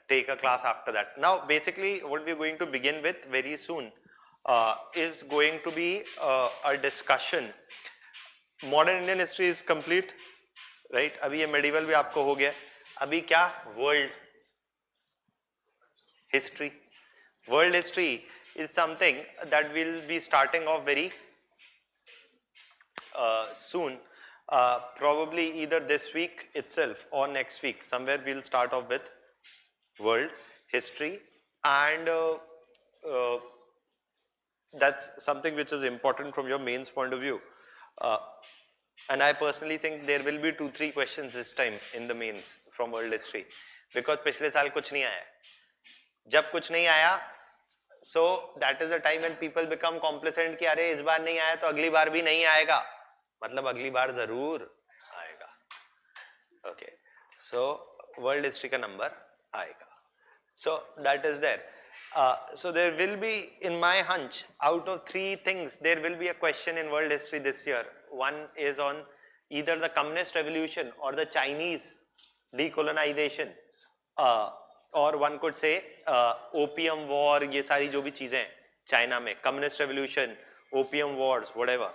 take a class after that. Now basically what we're going to begin with very soon is going to be a discussion. Modern Indian history is complete, right? अभी ये medieval भी आपको हो गया. अभी क्या? World history. World history is something that we'll be starting off very soon. Probably either this week itself or next week. Somewhere we'll start off with world history, and that's something which is important from your mains point of view. And I personally think there will be 2-3 questions this time in the mains from world history, because पिछले साल कुछ नहीं आया. जब कुछ नहीं आया, so that is the time when people become complacent कि अरे इस बार नहीं आया तो अगली बार भी नहीं आएगा. मतलब अगली बार जरूर आएगा. Okay, so world history का नंबर आएगा. So that is there. So there will be, in my hunch, out of 3 things, there will be a question in world history this year. One is on either the communist revolution or the Chinese decolonization, or one could say opium war. ये सारी जो भी चीजें China में, communist revolution, opium wars, whatever.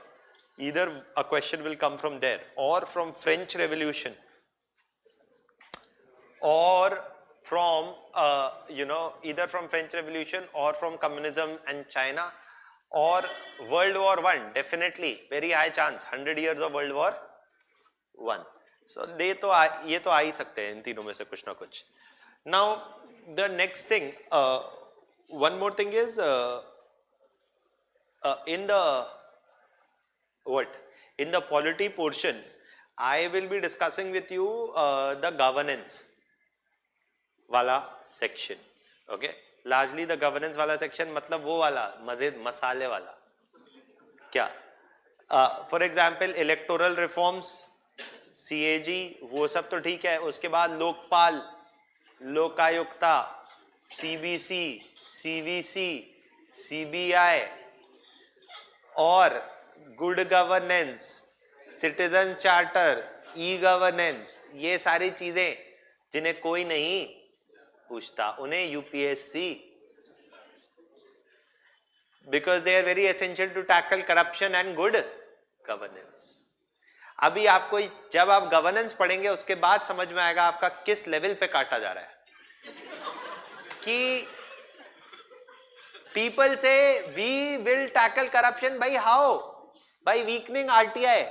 Either a question will come from there, or from French Revolution, or from either from French Revolution or from communism and China, or World War I. Definitely, very high chance, 100 years of World War I. So ये तो आ ही सकते हैं इन तीनों में से कुछ ना कुछ. Now the next thing, one more thing is in the polity portion, I will be discussing with you the governance वाला section. Okay, largely the governance वाला section, मतलब वो वाला मसाले वाला क्या, for example electoral reforms, CAG, वो सब तो ठीक है. उसके बाद Lokpal, Lokayukta, CBC, CVC, CBI और good governance, citizen charter, e governance, ये सारी चीजें जिन्हें कोई नहीं पूछता, उन्हें UPSC, because they are very essential to tackle corruption and good governance. अभी आपको जब आप गवर्नेंस पढ़ेंगे उसके बाद समझ में आएगा आपका किस लेवल पे काटा जा रहा है. कि people say we will tackle corruption by how? by weakening RTI,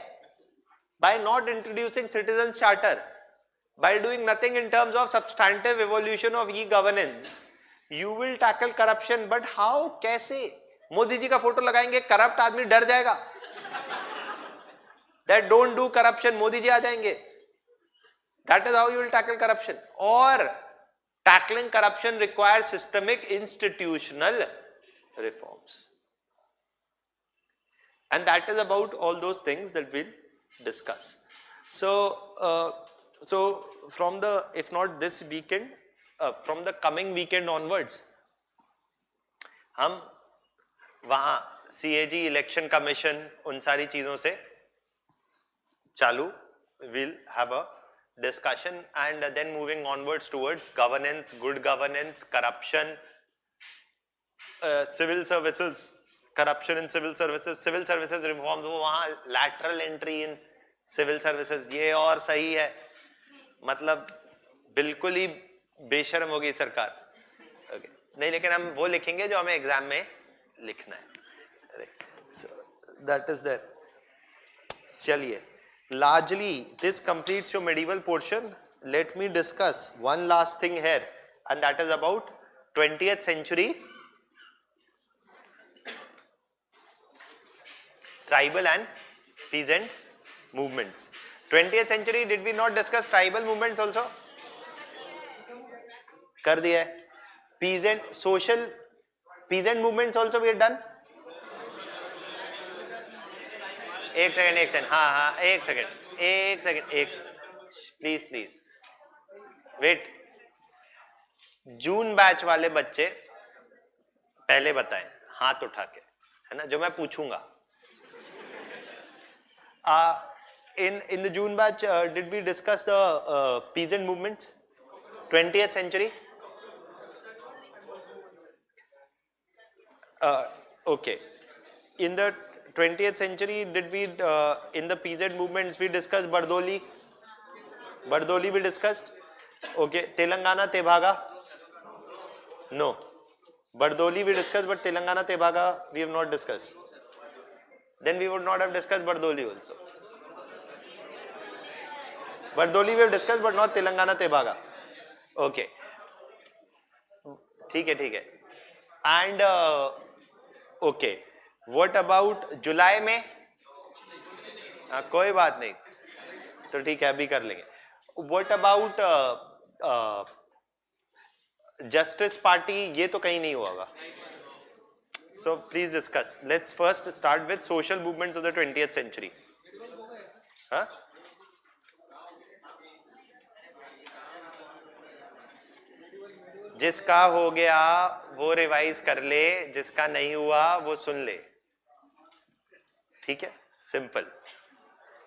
by not introducing citizens charter, by doing nothing in terms of substantive evolution of e-governance, you will tackle corruption. But how? कैसे? मोदी जी का photo लगाएंगे, corrupt आदमी डर जाएगा, that don't do corruption, Modi ji आ जाएंगे. That is how you will tackle corruption. Or tackling corruption requires systemic institutional reforms. And that is about all those things that we'll discuss. So, from the, if not this weekend, from the coming weekend onwards, हम वहाँ CAG election commission उन सारी चीजों से चालू, we'll have a discussion, and then moving onwards towards governance, good governance, corruption, civil services, corruption in civil services reforms, वो वहाँ lateral entry in civil services, ये और सही है, मतलब बिल्कुल ही बेशर्म होगी सरकार. Okay. नहीं, लेकिन हम वो लिखेंगे जो हमें एग्जाम में लिखना है. So that is there. चलिए, largely this completes your medieval portion. Let me discuss one last thing here, and that is about 20th century tribal and peasant movements. 20th century, did we not discuss tribal movements also? कर दिया है. Peasant, social, peasant movements also we had done. एक second, हाँ, एक second, please wait. जून batch वाले बच्चे पहले बताएं हाथ उठा के, है ना, जो मैं पूछूंगा. In the June batch, did we discuss the peasant movements, 20th century? Okay. In the 20th century, did we in the peasant movements we discussed Bardoli we discussed. Okay. Telangana Tebaga, no. Bardoli we discussed, but Telangana Tebaga we have not discussed. Then we would not have discussed Bardoli also. Bardoli we have discussed, but not Telangana Tebaga. Okay. ठीक है. And okay. What about जुलाई में? कोई बात नहीं, तो ठीक है, अभी कर लेंगे. What about Justice Party? ये तो कहीं नहीं होगा. So please discuss. Let's first start with social movements of the 20th century. हाँ? जिसका हो गया वो रिवाइज कर ले, जिसका नहीं हुआ वो सुन ले. ठीक है, simple.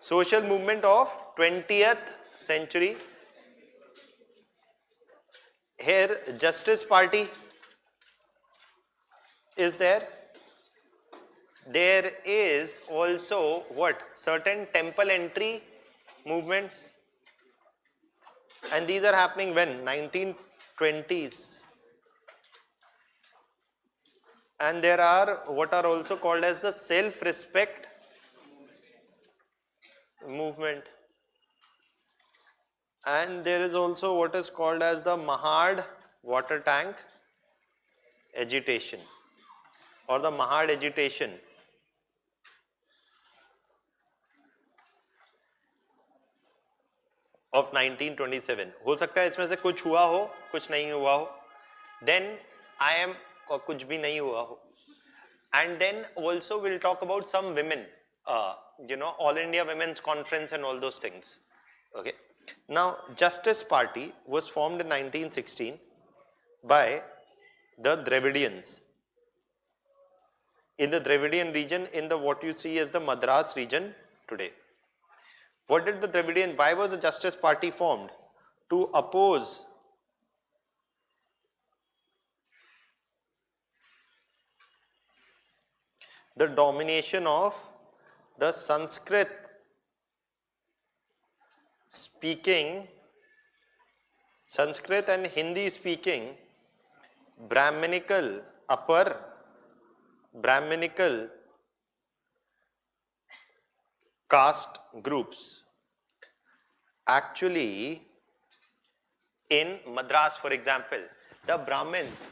Social movement of 20th century. Here Justice Party is there. There is also what? Certain temple entry movements, and these are happening when? 1920s. And there are what are also called as the self-respect movement, and there is also what is called as the Mahad water tank agitation or the Mahad agitation. Of 1927. हो सकता है इसमें से कुछ हुआ हो, कुछ नहीं हुआ हो. Then I am और कुछ भी नहीं हुआ हो. And then also we'll talk about some women, All India Women's Conference and all those things. Okay. Now, Justice Party was formed in 1916 by the Dravidians in the Dravidian region, in the what you see as the Madras region today. What did the Dravidian? Why was the Justice Party formed? To oppose the domination of the Sanskrit and Hindi speaking Brahminical caste groups. Actually, in Madras, for example, the Brahmins,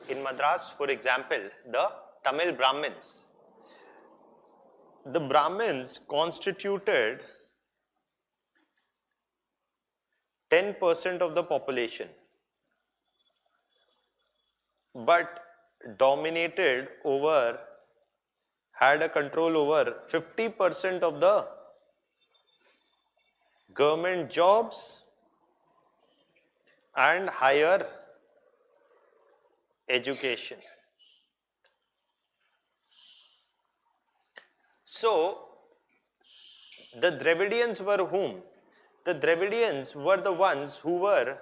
in Madras, for example, the Tamil Brahmins, the Brahmins constituted 10% of the population, but dominated over, had a control over 50% of the government jobs and higher education. So, the Dravidians were whom? The Dravidians were the ones who were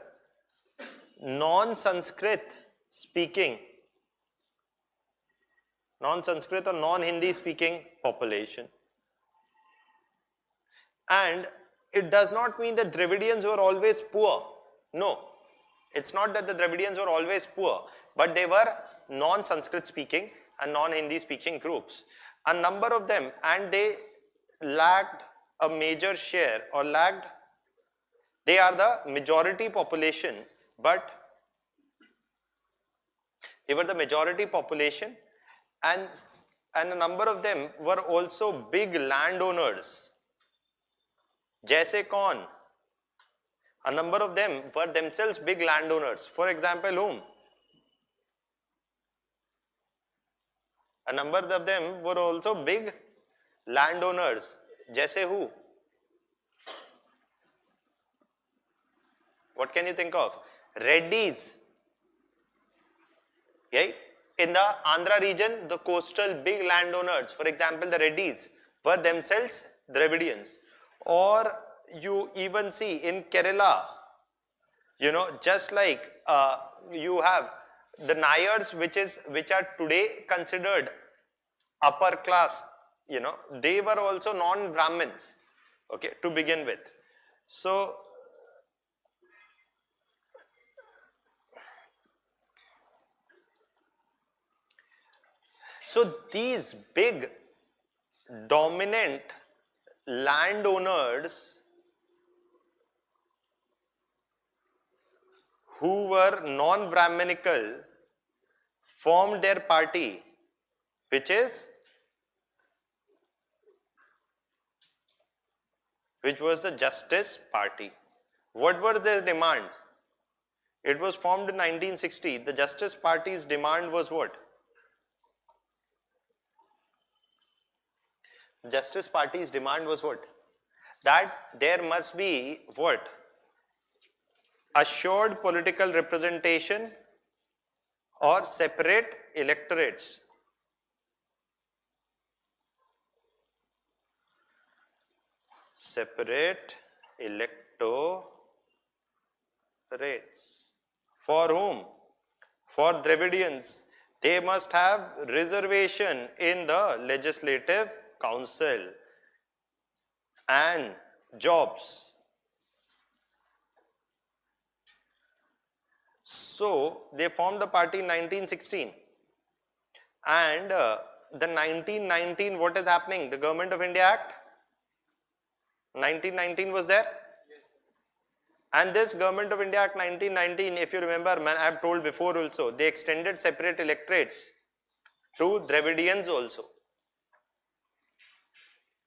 non-Sanskrit speaking, non-Sanskrit or non-Hindi speaking population. And it does not mean that Dravidians were always poor. No, it's not that the Dravidians were always poor, but they were non-Sanskrit speaking and non-Hindi speaking groups. A number of them, and they lacked a major share, or lacked, they are the majority population, but they were the majority population, and a number of them were also big landowners. Jaise kaun? A number of them were themselves big landowners. For example, whom? A number of them were also big landowners. Jaise who? What can you think of? Reddys. Right? In the Andhra region, the coastal big landowners, for example, the Reddys, were themselves Dravidians. Or you even see in Kerala, just like you have the Nayars, which are today considered upper class, they were also non-Brahmins, okay, to begin with. So these big dominant landowners who were non-Brahminical formed their party, which was the Justice Party. What was their demand? It was formed in 1960. The Justice Party's demand was what? Justice Party's demand was what? That there must be what? Assured political representation or separate electorates. Separate electorates. For whom? For Dravidians. They must have reservation in the legislative council and jobs. So they formed the party in 1916, and the 1919, what is happening? The Government of India Act 1919 was there, and this Government of India Act 1919, if you remember, I have told before also, they extended separate electorates to Dravidians also,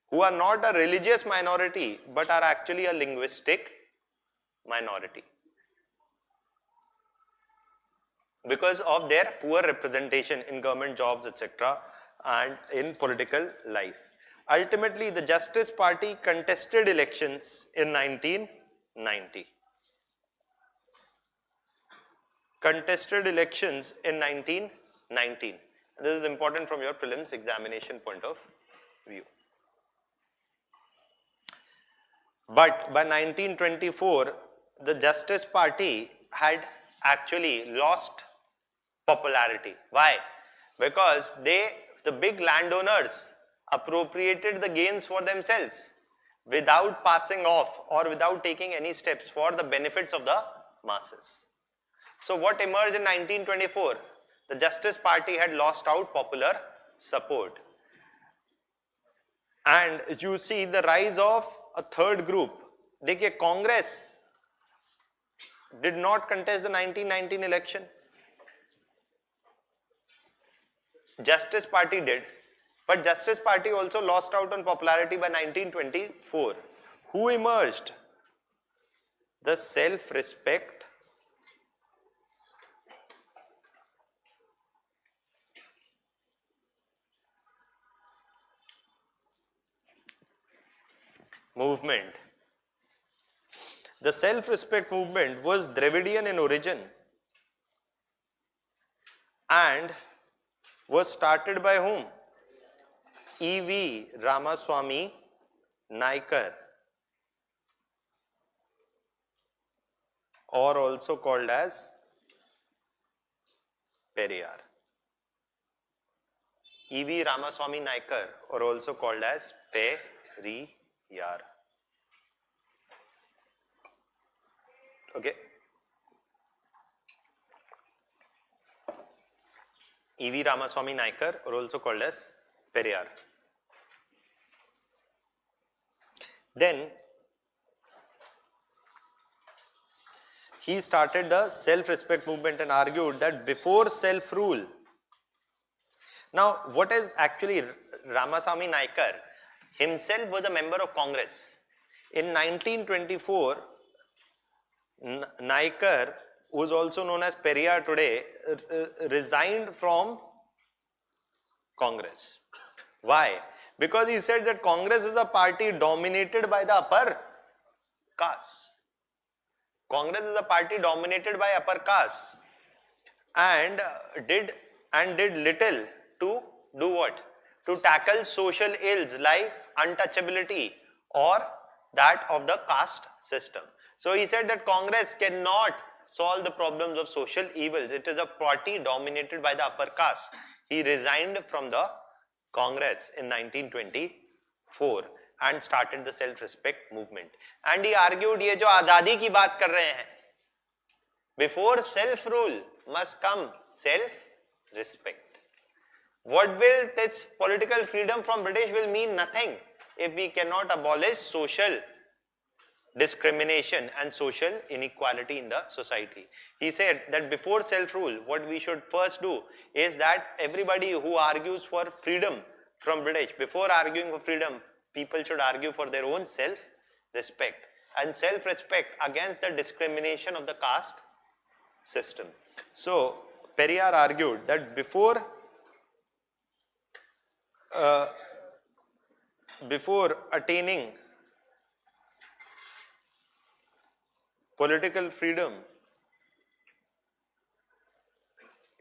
who are not a religious minority but are actually a linguistic minority, because of their poor representation in government jobs, etc., and in political life. Ultimately, the Justice Party contested elections in 1990. Contested elections in 1919. This is important from your prelims examination point of view. But by 1924, the Justice Party had actually lost popularity. Why? Because the big landowners appropriated the gains for themselves without passing off or without taking any steps for the benefits of the masses. So what emerged in 1924? The Justice Party had lost out popular support. And you see the rise of a third group. देखिए, Congress did not contest the 1919 election. Justice Party did, but Justice Party also lost out on popularity by 1924. Who emerged? The self-respect movement. The self-respect movement was Dravidian in origin and was started by whom? E.V. Ramaswamy Naikar, or also called as Periyar. E.V. Ramaswamy Naikar, or also called as Periyar. Okay. E.V. Ramaswamy Naikar, or also called as Periyar. Then he started the self-respect movement and argued that before self-rule. Now, what is actually Ramaswamy Naikar? Himself was a member of Congress. In 1924, Naikar, who is also known as Periyar today, resigned from Congress. Why? Because he said that Congress is a party dominated by the upper caste. Congress is a party dominated by upper caste and did little to do what? To tackle social ills like untouchability or that of the caste system. So he said that Congress cannot solve the problems of social evils. It is a party dominated by the upper caste. He resigned from the Congress in 1924 and started the self-respect movement. And he argued, ये जो आजादी की बात कर रहे हैं, before self-rule must come self-respect. What will this political freedom from British will mean nothing if we cannot abolish social discrimination and social inequality in the society. He said that before self-rule, what we should first do is that everybody who argues for freedom from British, before arguing for freedom, people should argue for their own self-respect and self-respect against the discrimination of the caste system. So, Periyar argued that before attaining political freedom,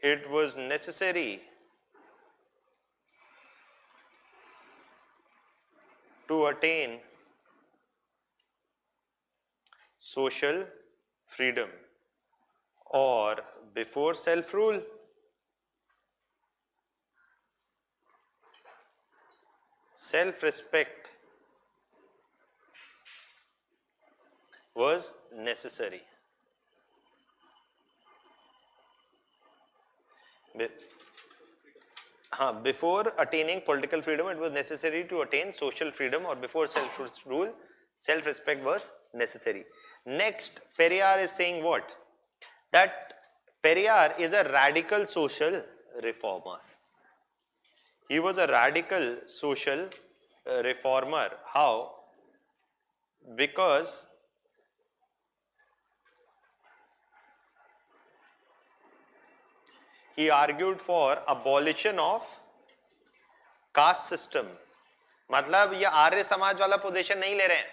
it was necessary to attain social freedom, or before self-rule, self-respect was necessary. Before attaining political freedom, it was necessary to attain social freedom, or before self-rule, self-respect was necessary. Next, Periyar is saying what? That Periyar is a radical social reformer. He was a radical social reformer. How? Because he argued for abolition of caste system. मतलब ये आर्य समाज वाला position नहीं ले रहे हैं,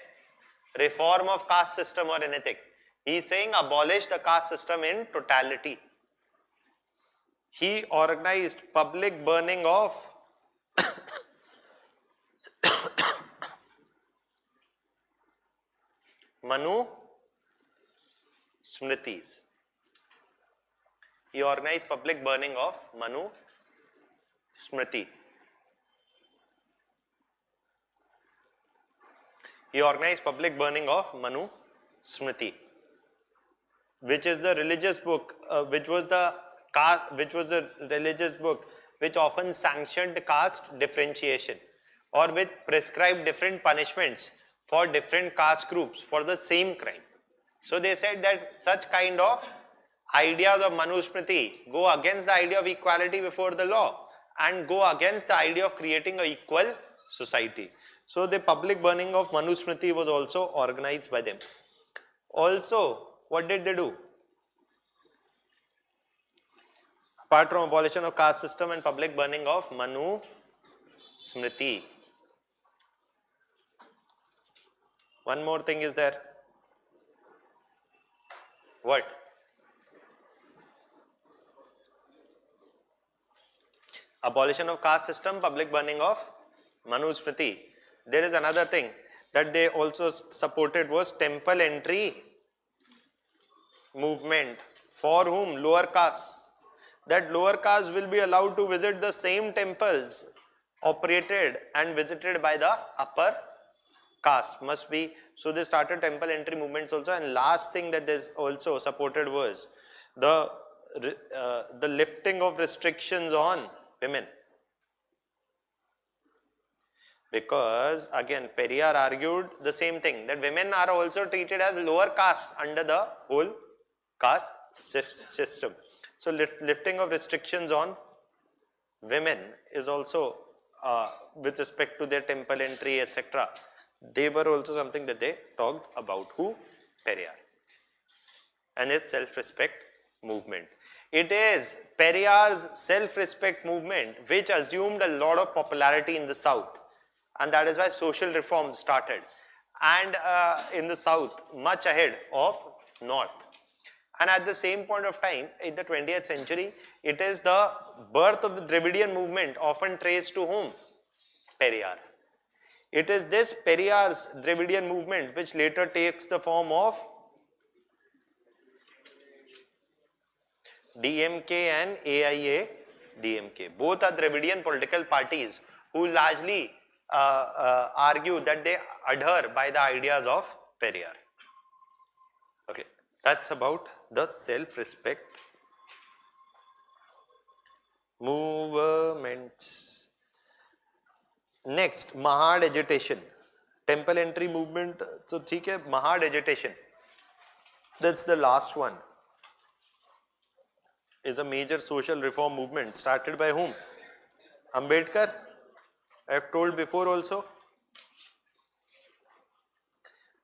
reform of caste system or anything. He is saying abolish the caste system in totality. He organized public burning of Manu Smritis. He organized public burning of Manu Smriti. He organized public burning of Manu Smriti, which is the religious book, which was the religious book which often sanctioned caste differentiation. or which prescribe different punishments for different caste groups for the same crime. So they said that such kind of ideas of Manusmriti go against the idea of equality before the law and go against the idea of creating an equal society. So the public burning of Manusmriti was also organized by them. Also, what did they do? Apart from abolition of caste system and public burning of Manusmriti, one more thing is there. What? Abolition of caste system, public burning of Manusmriti. There is another thing that they also supported was temple entry movement. For whom? Lower castes. That lower castes will be allowed to visit the same temples operated and visited by the upper caste. Must be. So they started temple entry movements also. And last thing that they also supported was the lifting of restrictions on women. Because again Periyar argued the same thing, that women are also treated as lower caste under the whole caste system. So lifting of restrictions on women is also with respect to their temple entry, etc. They were also something that they talked about. Who? Periyar and his self-respect movement. It is Periyar's self-respect movement which assumed a lot of popularity in the South, and that is why social reforms started, and in the South much ahead of North. And at the same point of time in the 20th century, it is the birth of the Dravidian movement often traced to whom? Periyar. It is this Periyar's Dravidian movement which later takes the form of DMK and AIA-DMK. Both are Dravidian political parties who largely argue that they adhere by the ideas of Periyar. Okay, that's about the self-respect movements. Next, Mahad agitation. Temple entry movement. So, ठीक है, Mahad agitation. That's the last one. Is a major social reform movement started by whom? Ambedkar. I have told before also.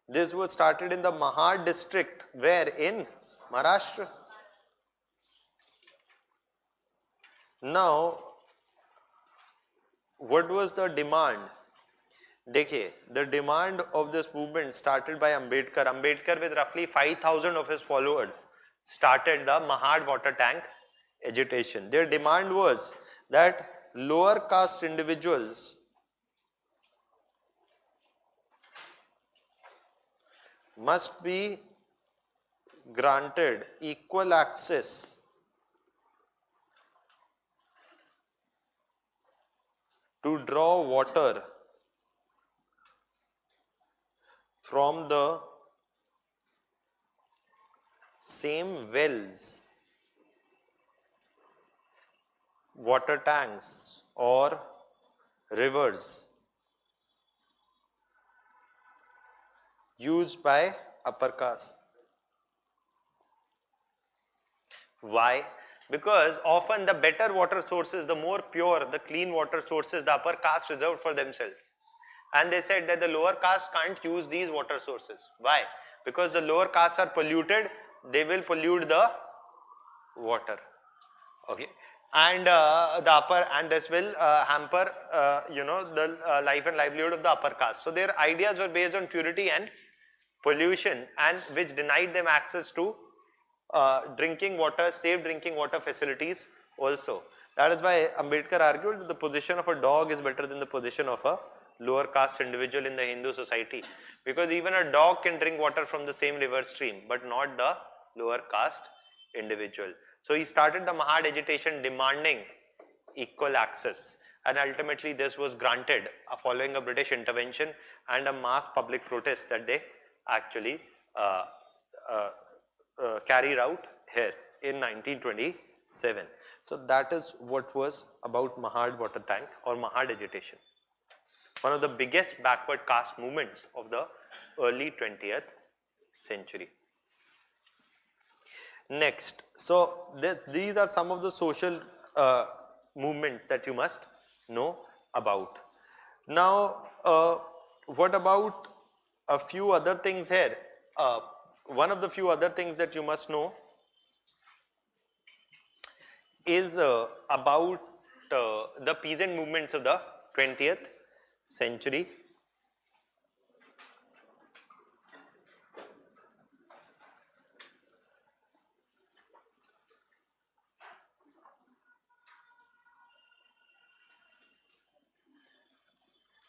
This was started in the Mahad district, where? In Maharashtra. Now, what was the demand? Dekhiye, the demand of this movement started by Ambedkar. Ambedkar, with roughly 5,000 of his followers, started the Mahad water tank agitation. Their demand was that lower caste individuals must be granted equal access to draw water from the same wells, water tanks or rivers used by upper caste. Why? Because often the better water sources, the more pure, the clean water sources, the upper caste reserved for themselves. And they said that the lower caste can't use these water sources. Why? Because the lower castes are polluted, they will pollute the water. Okay. And the upper, and this will hamper, the life and livelihood of the upper caste. So their ideas were based on purity and pollution, and which denied them access to drinking water, safe drinking water facilities also. That is why Ambedkar argued that the position of a dog is better than the position of a lower caste individual in the Hindu society, because even a dog can drink water from the same river stream, but not the lower caste individual. So he started the Mahad agitation demanding equal access, and ultimately this was granted following a British intervention and a mass public protest that they actually carried out here in 1927. So that is what was about Mahad water tank or Mahad agitation. one of the biggest backward caste movements of the early 20th century. Next, so these are some of the social movements that you must know about. Now, what about a few other things here? One of the few other things that you must know is about the peasant movements of the 20th century.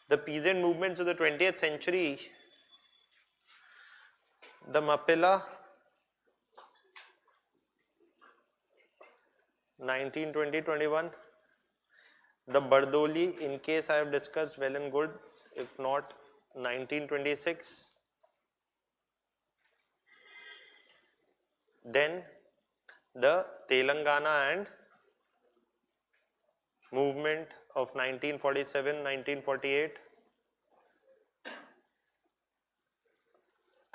The peasant movements of the 20th century, the Mappila, 1920-21, the Bardoli, in case I have discussed, well and good, if not, 1926, then the Telangana and movement of 1947-1948,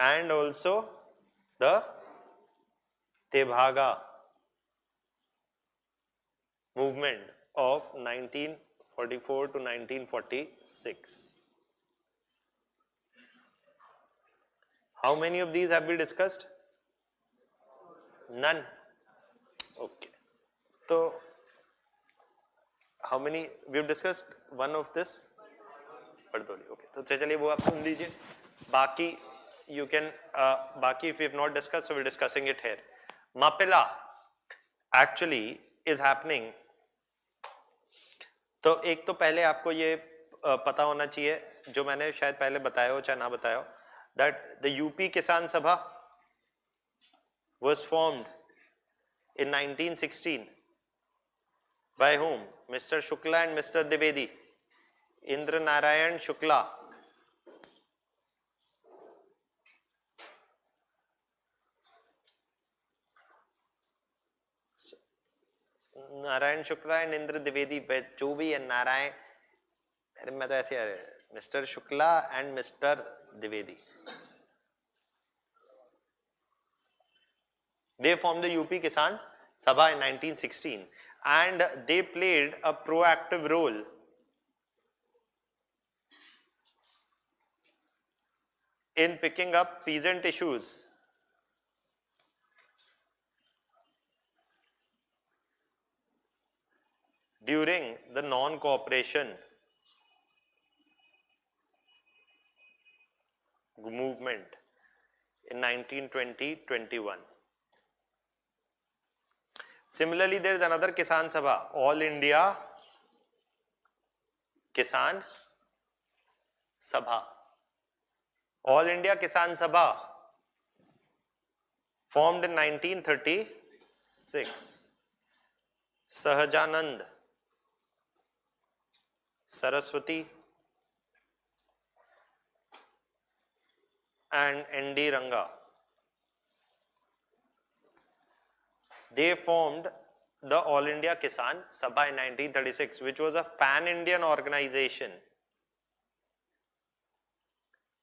and also the Tebhaga movement of 1944 to 1946. How many of these have we discussed? None. Okay. So, how many we have discussed? One of this? Bardoli. Okay. So, चलिए वो आप सुन लीजिए. बाकी you can, बाकी if we have not discussed, so we are discussing it here. Mappila actually is happening. तो एक तो पहले आपको ये पता होना चाहिए, जो मैंने शायद पहले बताया हो चाहे ना बताया हो, that the UP Kisan Sabha was formed in 1916 by whom? Mr. Shukla and Mr. Dwivedi. Indra Narayan Shukla. Narayan Shukla and Indra Dwivedi, जो भी है नारायण, अरे मैं तो ऐसे mister Shukla and mister Dwivedi, they formed the UP Kisan Sabha in 1916 and they played a proactive role in picking up peasant issues during the non-cooperation movement in 1920-21. Similarly, there is another Kisan Sabha, All India Kisan Sabha. All India Kisan Sabha formed in 1936. Sahajanand, Saraswati and N.D. Ranga, they formed the All India Kisan Sabha in 1936, which was a pan-Indian organization,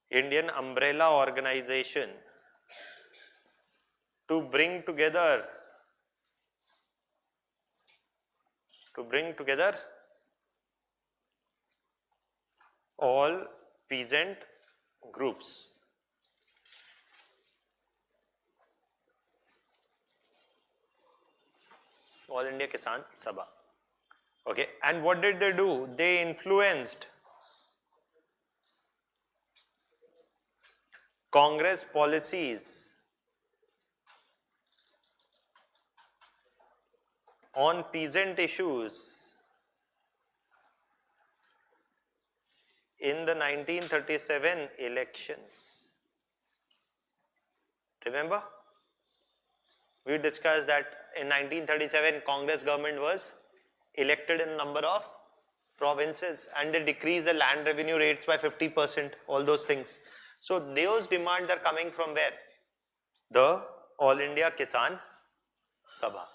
Indian umbrella organization, to bring together all peasant groups. All India Kisan Sabha. Okay, and what did they do? They influenced Congress policies on peasant issues in the 1937 elections. Remember? We discussed that in 1937 Congress government was elected in a number of provinces and they decreased the land revenue rates by 50%, all those things. So those demands are coming from where? The All India Kisan Sabha.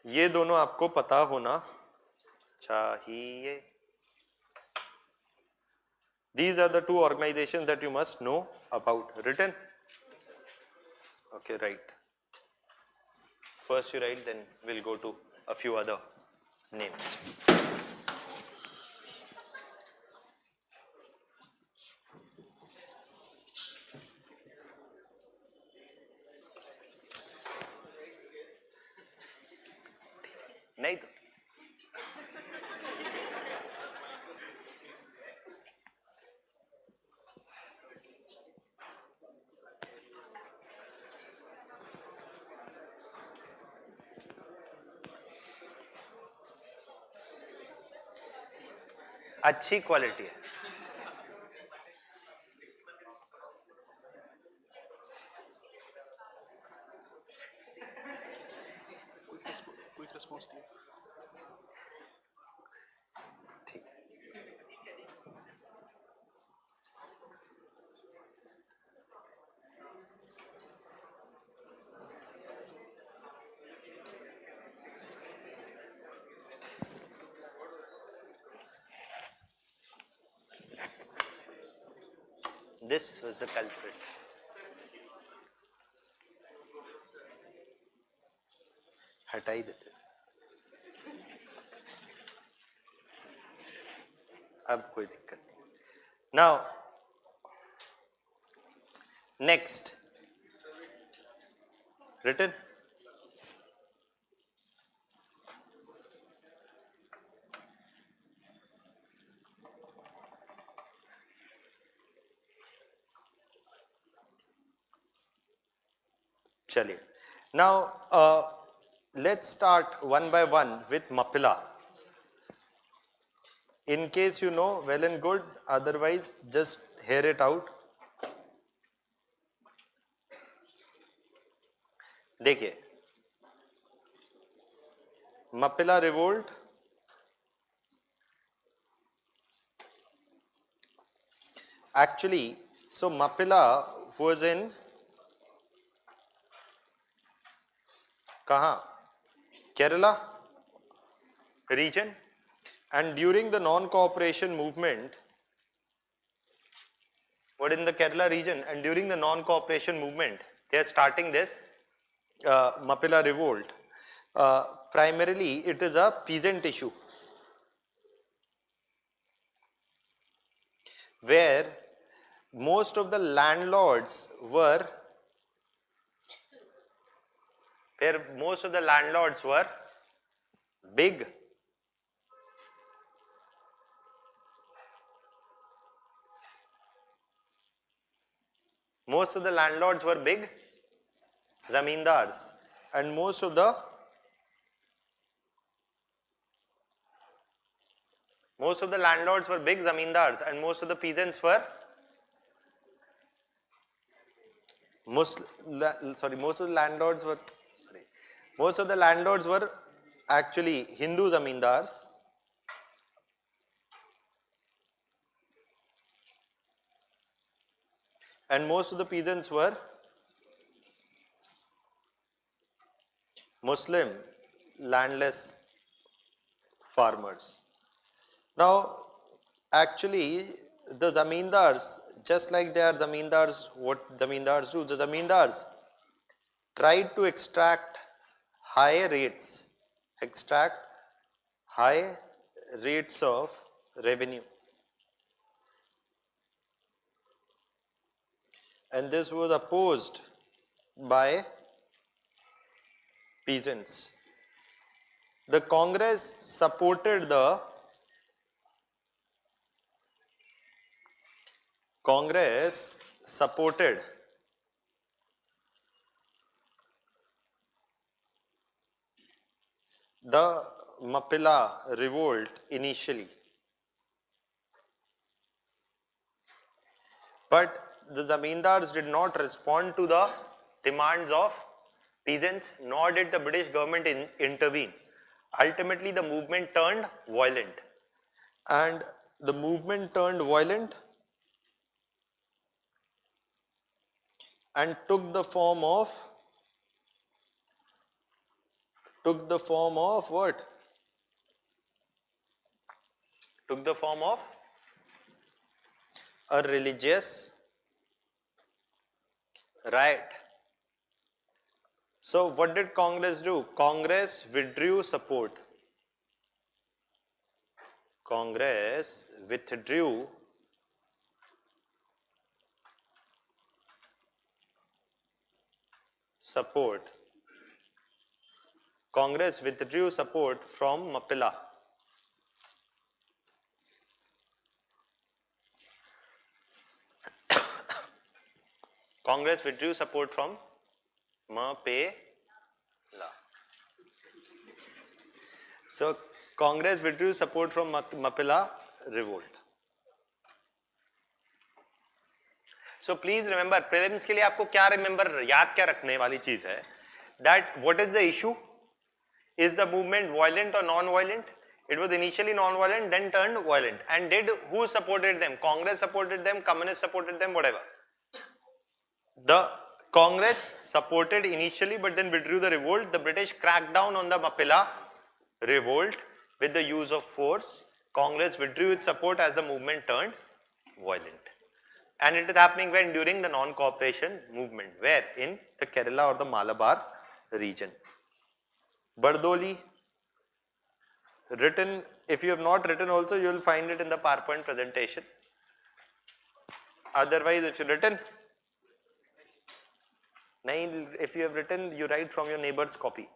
ये दोनों आपको पता होना chahiye. These are the two organizations that you must know about. Written? Okay, right. First you write, then we'll go to a few other names. नहीं तो अच्छी quality है. Quick response team. This was the culprit. हटा ही देते थे. अब कोई दिक्कत नहीं. Now, next. Written? चलिए. Now, let's start one by one with Mapila. In case you know, well and good. Otherwise, just hear it out. देखिए, Mapila revolt actually, so Mapila was in कहाँ? Kerala region, and during the non-cooperation movement, what in the Kerala region, and during the non-cooperation movement, they are starting this Mapila revolt. Primarily, it is a peasant issue, where most of the landlords were big. Most of the landlords were big zamindars, and most of the landlords were big zamindars, and most of the peasants were most of the landlords were actually Hindu zamindars, and most of the peasants were Muslim landless farmers. Now, actually, the zamindars, just like they are zamindars, what zamindars do? The zamindars tried to extract high rates of revenue, and this was opposed by peasants. The Congress supported the Mapila revolt initially, but the zamindars did not respond to the demands of peasants, nor did the British government intervene. Ultimately, the movement turned violent, and the movement turned violent and took the form of what? took the form of a religious riot. So what did Congress do? Congress withdrew support. Congress withdrew support. Congress withdrew support from Mapila. Congress withdrew support from Mapila. So Congress withdrew support from Mapila revolt. So please remember, prelims के लिए आपको क्या remember, याद क्या रखने वाली चीज है? That what is the issue? Is the movement violent or non-violent? It was initially non-violent, then turned violent. And who supported them? Congress supported them, Communists supported them, whatever. The Congress supported initially, but then withdrew the revolt. The British cracked down on the Mapila revolt with the use of force. Congress withdrew its support as the movement turned violent. And it is happening when? During the non-cooperation movement. Where? In the Kerala or the Malabar region. Bardoli, written, if you have not written also, you will find it in the PowerPoint presentation. Otherwise, if you have written, if you have written, you write from your neighbor's copy.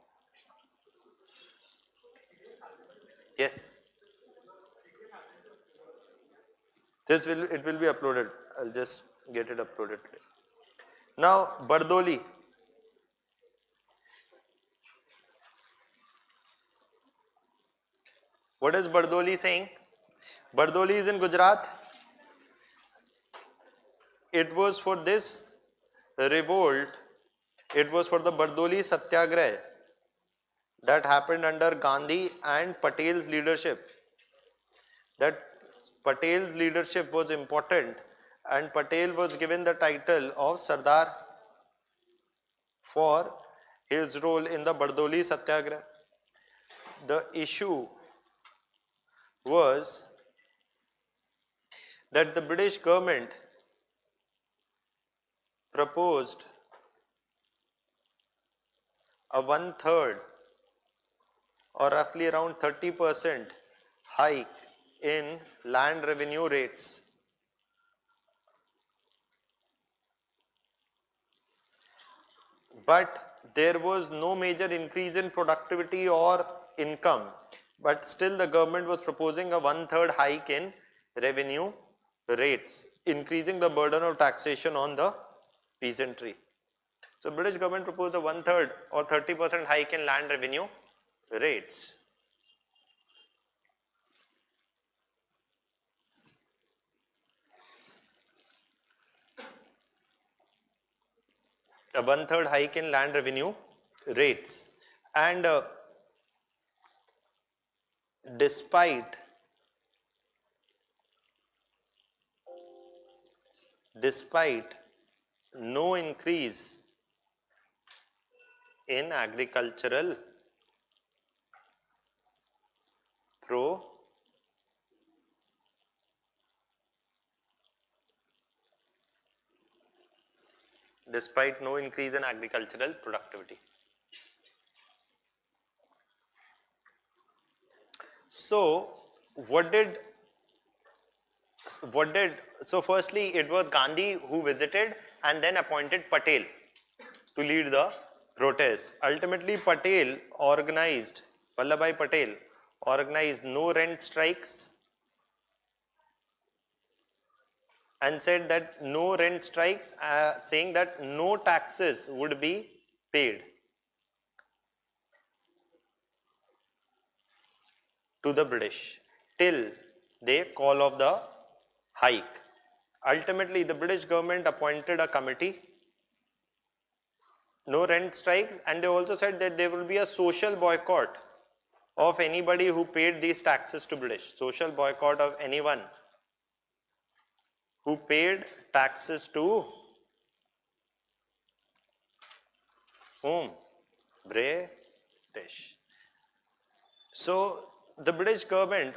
Yes. It will be uploaded. I'll just get it uploaded today. Now, Bardoli. What is Bardoli saying? Bardoli is in Gujarat. It was for this revolt, it was for the Bardoli Satyagraha that happened under Gandhi and Patel's leadership. That Patel's leadership was important, and Patel was given the title of Sardar for his role in the Bardoli Satyagraha. The issue was that the British government proposed a 1/3 or roughly around 30% hike in land revenue rates. But there was no major increase in productivity or income. But still the government was proposing a 1/3 hike in revenue rates, increasing the burden of taxation on the peasantry. So British government proposed a 1/3 or 30% hike in land revenue rates. A 1/3 hike in land revenue rates, and despite no increase in agricultural despite no increase in agricultural productivity. So so firstly it was Gandhi who visited and then appointed Patel to lead the protests. Ultimately Vallabhbhai Patel organized no rent strikes and said that no rent strikes, saying that no taxes would be paid to the British till they call off the hike. Ultimately, the British government appointed a committee, no rent strikes, and they also said that there will be a social boycott of anybody who paid these taxes to British. Social boycott of anyone who paid taxes to whom? British. So the British government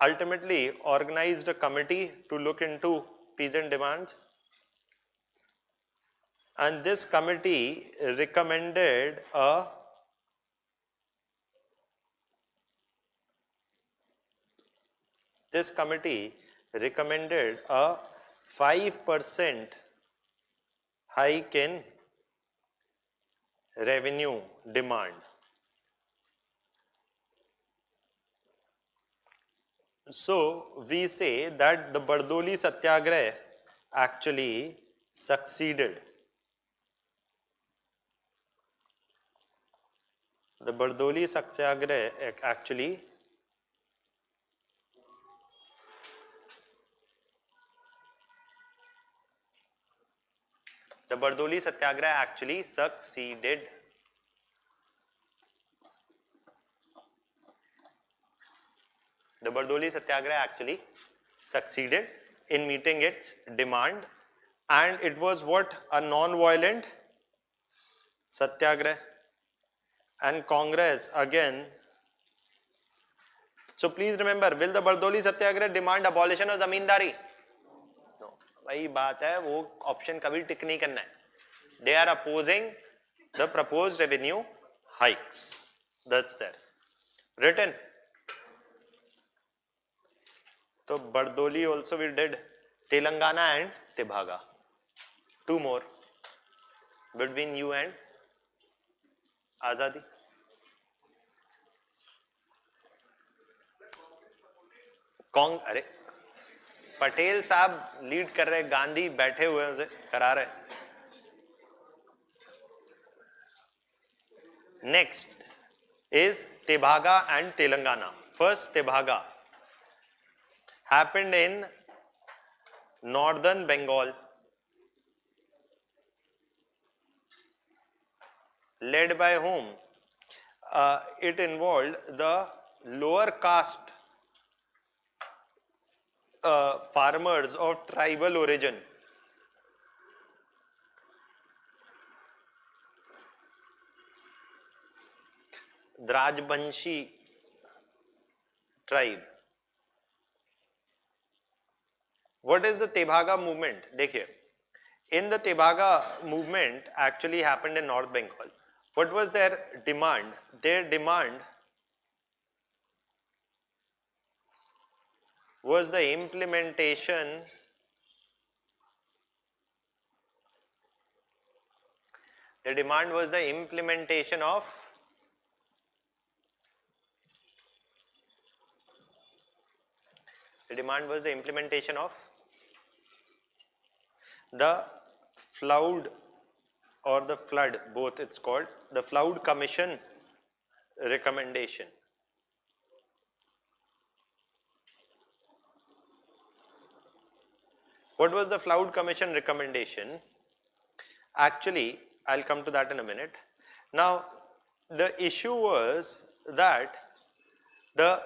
ultimately organized a committee to look into peasant demands, and this committee recommended a This committee recommended a 5% hike in revenue demand. So we say that the Bardoli Satyagraha actually succeeded. The Bardoli Satyagraha actually succeeded. The Bardoli Satyagraha actually succeeded in meeting its demand, and it was what? A non-violent Satyagraha. And Congress again. So please remember, will the Bardoli Satyagraha demand abolition of zamindari? No. वही बात है, वो option कभी टिक नहीं करना है. They are opposing the proposed revenue hikes. That's there. Written. So Bardoli also we did. Telangana and Tebhaga. Two more. Between you and Azadi. अरे पटेल साहब लीड कर रहे, गांधी बैठे हुए उसे करा रहे. Next is Tebhaga and Telangana. First, Tebhaga happened in northern Bengal, led by whom? It involved the lower caste farmers of tribal origin. Rajbanshi tribe. What is the Tebhaga movement? देखिए, in the Tebhaga movement actually happened in North Bengal. What was their demand? Their demand was the implementation of the flood or the flood, both it's called, the Flood Commission recommendation. What was the Flood Commission recommendation? Actually, I'll come to that in a minute. Now, the issue was that the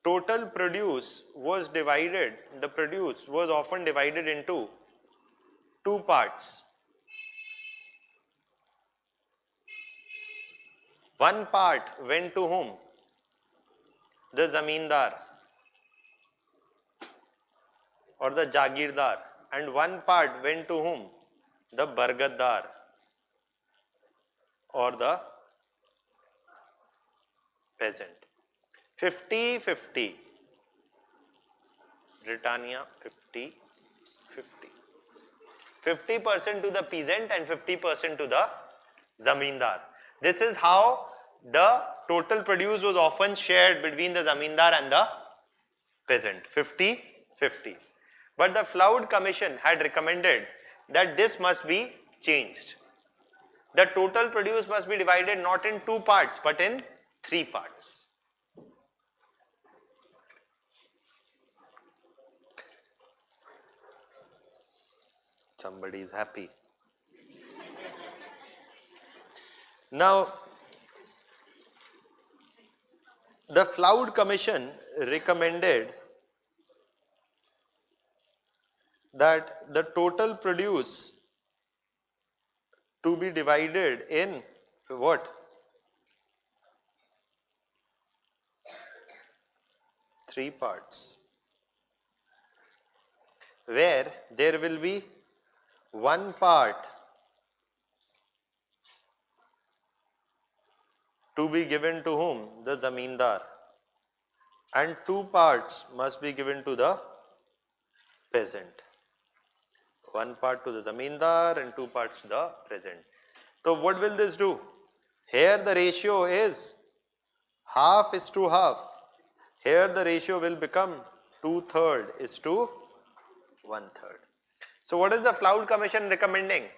total produce was divided, the produce was often divided into two parts. One part went to whom? The zamindar or the jagirdar, and one part went to whom? The bargadar or the peasant. 50-50. Britannia 50-50. 50% to the peasant and 50% to the zamindar. This is how the total produce was often shared between the zamindar and the peasant. 50-50. But the Flood Commission had recommended that this must be changed. The total produce must be divided not in two parts but in three parts. Somebody is happy. Now, the Flood Commission recommended that the total produce to be divided in what? 3 parts, where there will be one part to be given to whom? The zamindar, and 2 parts must be given to the peasant. One part to the zamindar and 2 parts to the peasant. So what will this do? Here the ratio is half is to half. Here the ratio will become 2/3 is to 1/3. So what is the Flood Commission recommending?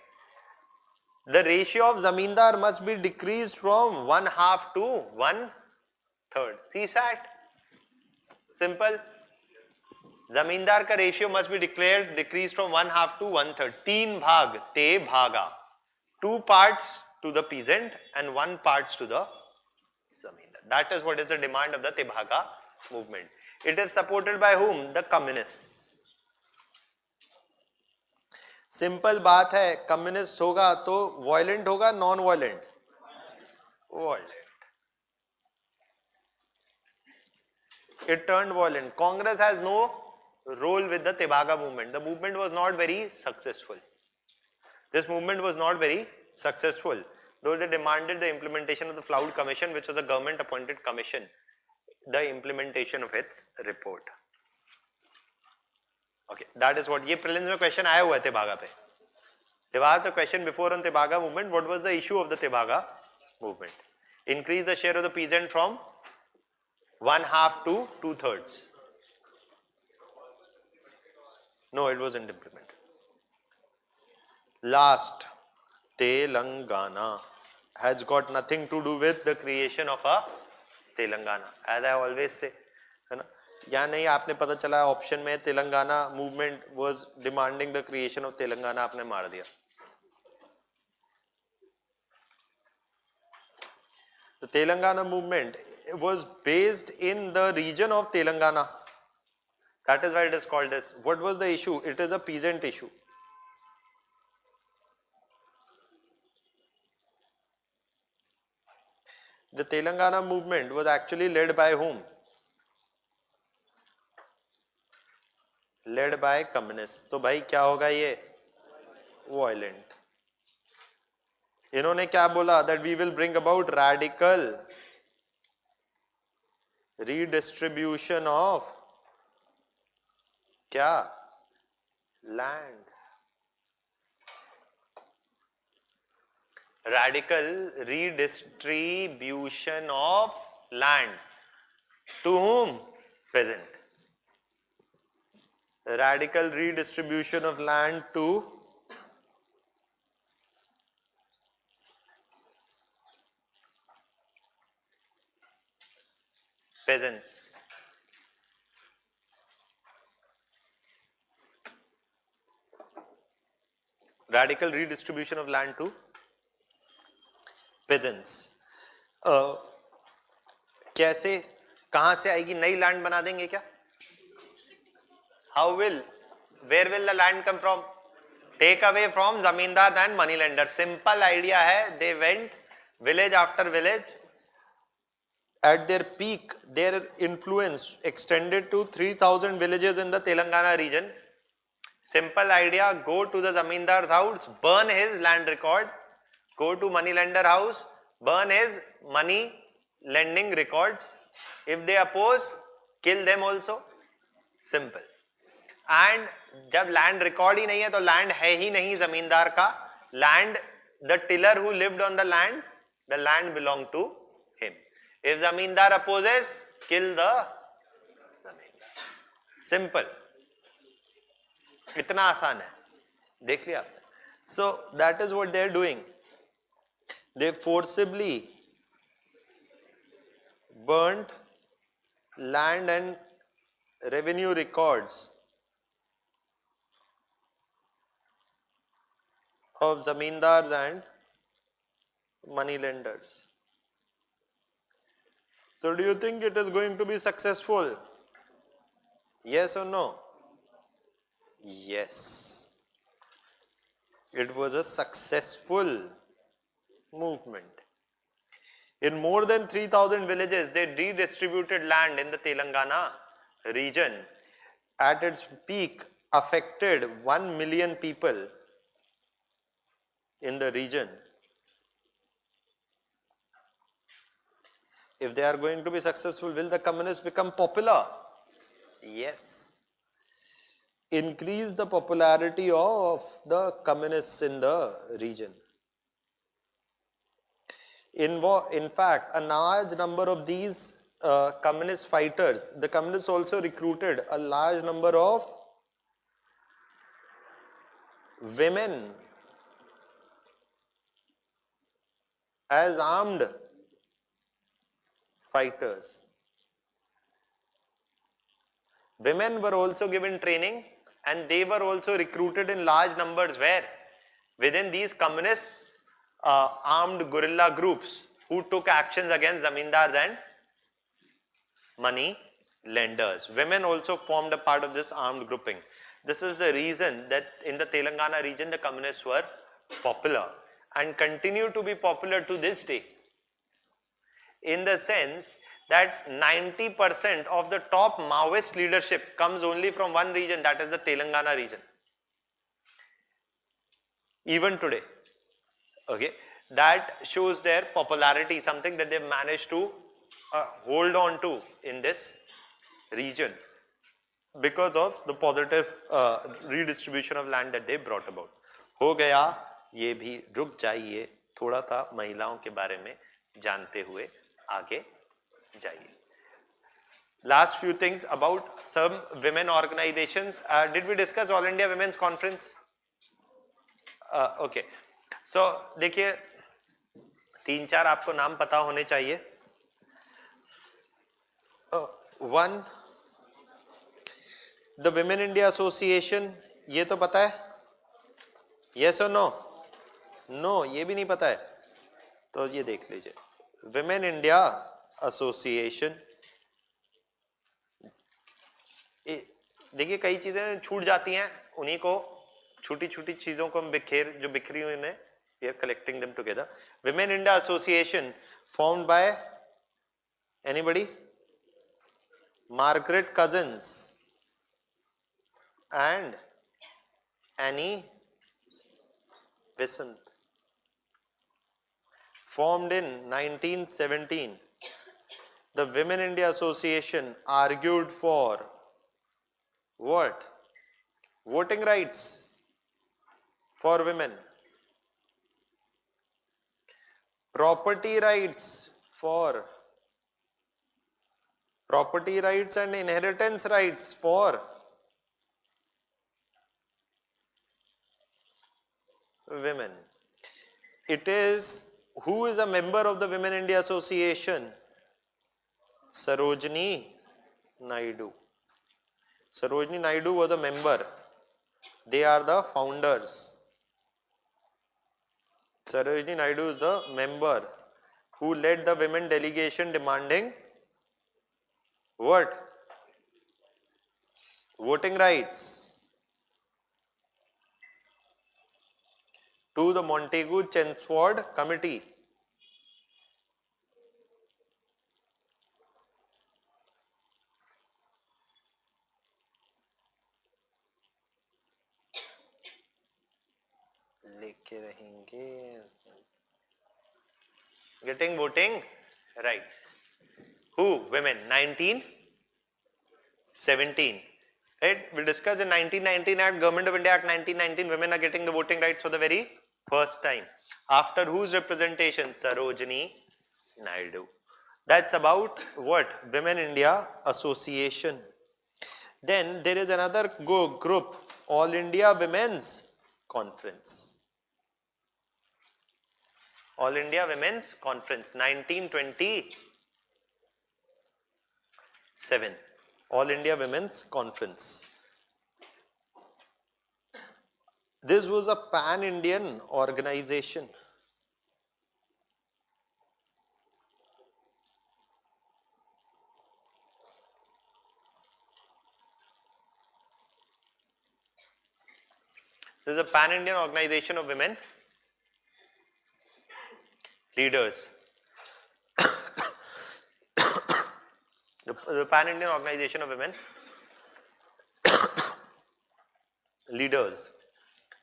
The ratio of zamindar must be decreased from 1/2 to 1/3. CSAT. Simple. Zamindar का ratio must be decreased from 1/2 to 1/3. 3 भाग te bhaga. 2 parts to the peasant and 1 parts to the zamindar. That is what is the demand of the Tebhaga movement. It is supported by whom? The communists. Simple बात है, communist होगा तो violent होगा, non violent? Violent. It turned violent. Congress has no role with the Tebhaga movement. The movement was not very successful. This movement was not very successful, though they demanded the implementation of the Flood Commission, which was a government appointed commission, the implementation of its report. Okay, that is what, ये prelims में question आया हुआ है Tebhaga पे. There was a question before on Tebhaga movement. What was the issue of the Tebhaga movement? Increase the share of the peasant from 1/2 to 2/3. No, it wasn't implemented. Last, Telangana has got nothing to do with the creation of a Telangana. As I always say, है ना? या नहीं आपने पता चला option में Telangana movement was demanding the creation of Telangana, आपने मार दिया. The Telangana movement was based in the region of Telangana. That is why it is called this. What was the issue? It is a peasant issue. The Telangana movement was actually led by whom? Led by communists. तो भाई क्या होगा ये? Violent. इन्होंने क्या बोला? That we will bring about radical redistribution of क्या? Land. Radical redistribution of land. To whom? Peasant. Radical redistribution of land to peasants. Radical redistribution of land to peasants. कैसे, कहां से आएगी? नई लैंड बना देंगे क्या? How will? Where will the land come from? Take away from zamindar and moneylender. Simple idea है. They went village after village. At their peak, their influence extended to 3,000 villages in the Telangana region. Simple idea, go to the zamindar's house, burn his land record, go to moneylender house, burn his money lending records. If they oppose, kill them also. Simple. And जब land record ही नहीं है तो land है ही नहीं जमींदार का. Land, the tiller who lived on the land belonged to him. If zamindar opposes, kill the zamindar. Simple. इतना आसान है, देख लिया आपने. So that is what they are doing. They forcibly burnt land and revenue records of zamindars and moneylenders. So do you think it is going to be successful? Yes or no? Yes. It was a successful movement. In more than 3,000 villages, they redistributed land in the Telangana region at its peak affected 1 million people in the region, if they are going to be successful, will the communists become popular? Yes. Increase the popularity of the communists in the region. In fact, a large number of these communist fighters, the communists also recruited a large number of women as armed fighters. Women were also given training and they were also recruited in large numbers where? Within these communist armed guerrilla groups who took actions against zamindars and money lenders. Women also formed a part of this armed grouping. This is the reason that in the Telangana region the communists were popular and continue to be popular to this day, in the sense that 90% of the top Maoist leadership comes only from one region, that is the Telangana region. Even today. Okay, that shows their popularity, something that they've managed to hold on to in this region because of the positive redistribution of land that they brought about. हो गया, ये भी रुक जाइए, थोड़ा सा महिलाओं के बारे में जानते हुए आगे जाइए. Last few things about some women organizations. Did we discuss All India Women's Conference? Okay. So देखिए 3-4 आपको नाम पता होने चाहिए. One, the Women India Association, ये तो पता है? Yes or no? No, ये भी नहीं पता है. तो ये देख लीजिए. Women India Association. देखिए कई चीजें छूट जाती हैं, उन्हीं को छोटी छोटी चीजों को हम जो बिखरी हुई हैं, we are collecting them together. Women India Association formed by anybody? Margaret Cousins and Annie Besant. Formed in 1917. The Women India Association argued for what? Voting rights for women. Property rights and inheritance rights for women. It is, who is a member of the Women India Association? Sarojini Naidu. Sarojini Naidu was a member. They are the founders. Sarojini Naidu is the member who led the women delegation demanding what? Voting rights to the Montagu-Chelmsford Committee. लेके रहेंगे. Getting voting rights. Who? Women. 1917. Right? We discussed in 1919 Act, Government of India Act 1919, women are getting the voting rights for the very first time. After whose representation? Sarojini Naidu. That's about what? Women India Association. Then there is another group, All India Women's Conference. All India Women's Conference, 1927. All India Women's Conference. This was a pan-Indian organization. This is a pan-Indian organization of women leaders. The pan-Indian organization of women leaders,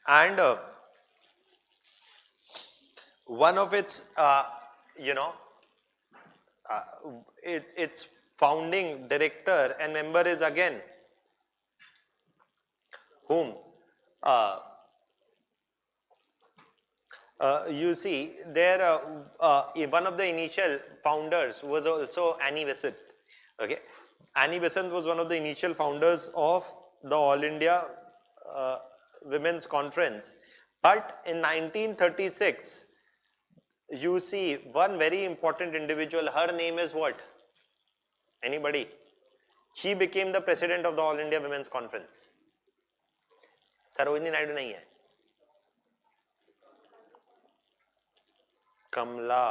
and one of its its founding director and member is again whom you see there one of the initial founders was also Annie Besant. Okay, Annie Besant was one of the initial founders of the All India Women's Conference, but in 1936 you see one very important individual. Her name is what? Anybody? She became the president of the All India Women's Conference. Sarojini Naidu नहीं है, कमला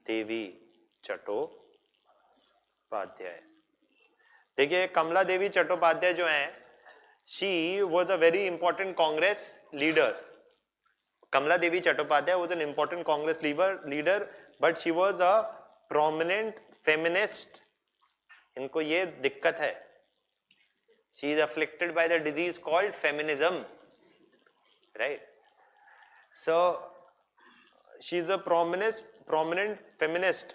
देवी चट्टोपाध्याय. देखिए कमला देवी चट्टोपाध्याय जो हैं, she was a very important Congress leader. Kamala Devi Chattopadhyay was an important Congress leader, but she was a prominent feminist. इनको ये दिक्कत है. She is afflicted by the disease called feminism, right? So she is a prominent feminist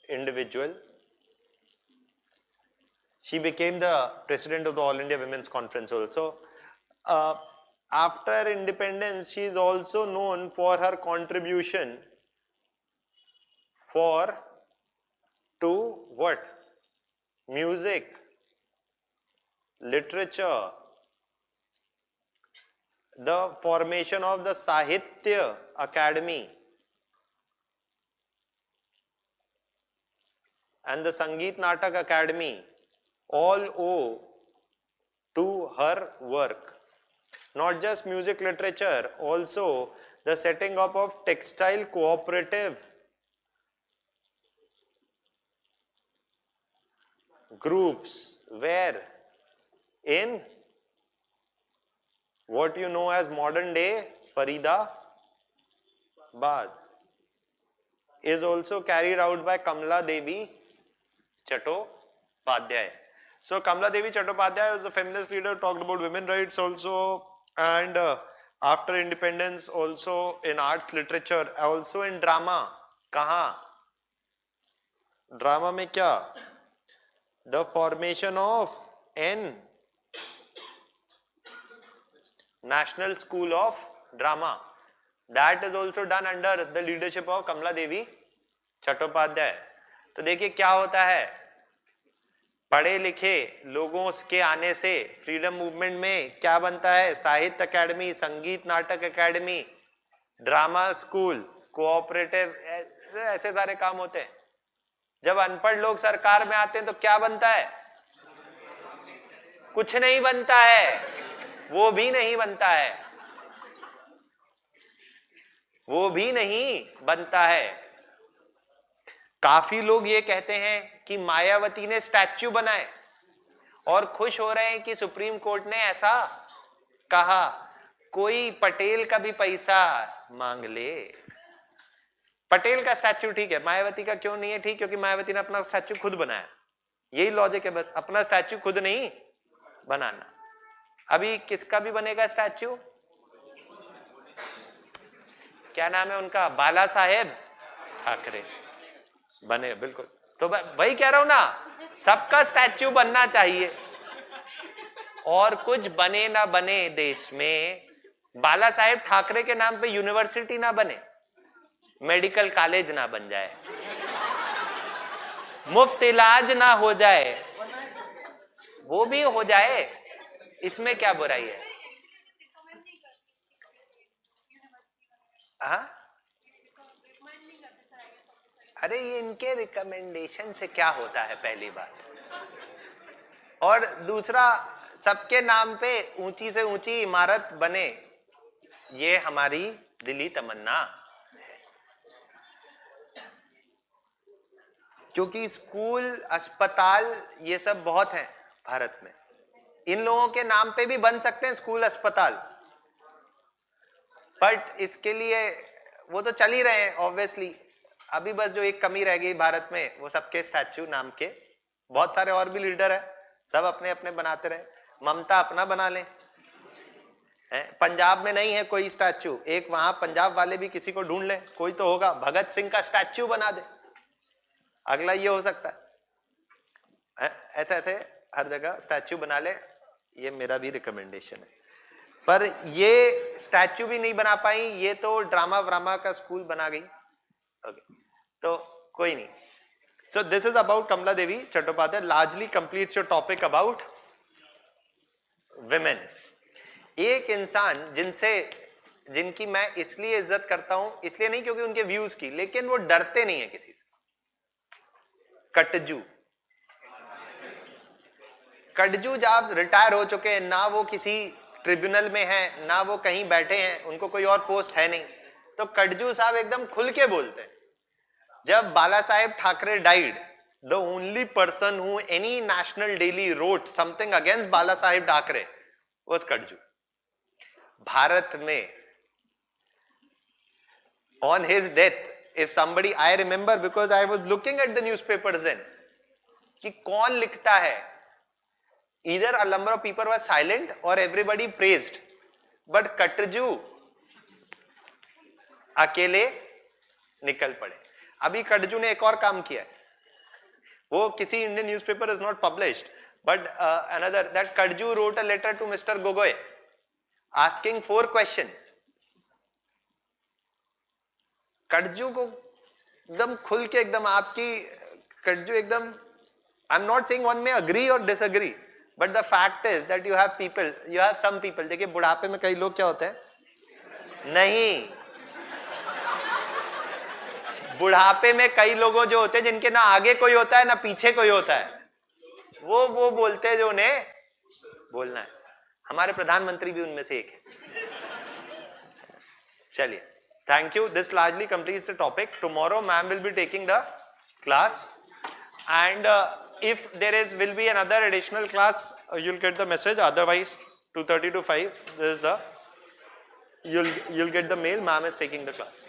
individual. She became the president of the All India Women's Conference also. After independence, she is also known for her contribution to what? Music, literature, the formation of the Sahitya Academy and the Sangeet Natak Academy, all owe to her work. Not just music, literature, also the setting up of textile cooperative groups, where in what you know as modern day Faridabad is also carried out by Kamala Devi Chattopadhyay. So Kamala Devi Chattopadhyay was a feminist leader, talked about women rights also, and after independence also in arts, literature, also in drama. कहाँ? Drama में क्या? The formation of National School of Drama, that is also done under the leadership of Kamala Devi Chattopadhyay. तो देखिए क्या होता है, पढ़े लिखे लोगों के आने से फ्रीडम मूवमेंट में क्या बनता है? साहित्य अकेडमी, संगीत नाटक अकेडमी, ड्रामा स्कूल, कोऑपरेटिव, ऐसे सारे काम होते हैं. जब अनपढ़ लोग सरकार में आते हैं तो क्या बनता है? कुछ नहीं बनता है. वो भी नहीं बनता है, वो भी नहीं बनता है. काफी लोग ये कहते हैं कि मायावती ने स्टैच्यू बनाए और खुश हो रहे हैं कि सुप्रीम कोर्ट ने ऐसा कहा. कोई पटेल का भी पैसा मांग ले. पटेल का स्टैच्यू ठीक है, मायावती का क्यों नहीं है ठीक? क्योंकि मायावती ने अपना स्टैच्यू खुद बनाया. यही लॉजिक है बस, अपना स्टैच्यू खुद नहीं बनाना. अभी किसका भी बनेगा स्टैच्यू? क्या नाम है उनका? बाला साहेब ठाकरे बने. बिल्कुल. तो वही कह रहा हूं ना, सबका स्टैच्यू बनना चाहिए. और कुछ बने ना बने देश में, बाला साहेब ठाकरे के नाम पे यूनिवर्सिटी ना बने, मेडिकल कॉलेज ना बन जाए, मुफ्त इलाज ना हो जाए, वो भी हो जाए, इसमें क्या बुराई है? हाँ? अरे ये इनके रिकमेंडेशन से क्या होता है, पहली बात. और दूसरा, सबके नाम पे ऊंची से ऊंची इमारत बने, ये हमारी दिली तमन्ना. क्योंकि स्कूल, अस्पताल, ये सब बहुत हैं भारत में. इन लोगों के नाम पे भी बन सकते हैं स्कूल, अस्पताल, बट इसके लिए वो तो चल ही रहे हैं ऑब्वियसली. अभी बस जो एक कमी रह गई भारत में, वो सबके स्टैच्यू नाम के. बहुत सारे और भी लीडर हैं सब अपने अपने बनाते रहे, ममता अपना बना ले। पंजाब में नहीं है कोई स्टैचू, एक वहां पंजाब वाले भी किसी को ढूंढ ले, कोई तो होगा, भगत सिंह का स्टैचू बना दे। अगला ये हो सकता है, ऐसे ऐसे हर जगह स्टैचू बना ले, ये मेरा भी रिकमेंडेशन है। पर ये स्टैचू भी नहीं बना पाई, ये तो ड्रामा व्रामा का स्कूल बना गई। ओके, तो कोई नहीं। So this is about Kamala Devi Chattopadhyay, largely completes your topic about women. एक इंसान जिनकी मैं इसलिए इज्जत करता हूं, इसलिए नहीं क्योंकि उनके व्यूज की, लेकिन वो डरते नहीं है किसी से। कटजू जब रिटायर हो चुके हैं, ना वो किसी ट्रिब्यूनल में है, ना वो कहीं बैठे हैं, उनको कोई और पोस्ट है नहीं, तो कटजू साहब एकदम खुल के बोलते हैं। जब Bala Saheb Thackeray died, the only person who any national daily wrote something against Bala Saheb Thackeray was Katju. Bharat में on his death, if somebody, I remember because I was looking at the newspapers then, कि कौन लिखता है, either a number of people were silent or everybody praised, but Katju अकेले निकल पड़े। अभी कटजू ने एक और काम किया है, वो किसी Indian newspaper is not published, but another, that Katju wrote a letter to Mr. Gogoi asking 4 questions. Katju को एकदम खुल के, एकदम आपकी कटजू एकदम, I am not saying one में अग्री और disagree, but the fact is that you have some people, देखिए बुढ़ापे में कई लोग क्या होते हैं, नहीं, बुढ़ापे में कई लोगों जो होते हैं जिनके ना आगे कोई होता है ना पीछे कोई होता है, वो बोलते हैं जो उन्हें बोलना है। हमारे प्रधानमंत्री भी उनमें से एक है। चलिए, thank you. This largely completes the topic. Tomorrow ma'am will be taking the class, and if there will be another additional class, you'll get the message. Otherwise 2:30 to 5, this is the, you'll get the mail, ma'am is taking the class.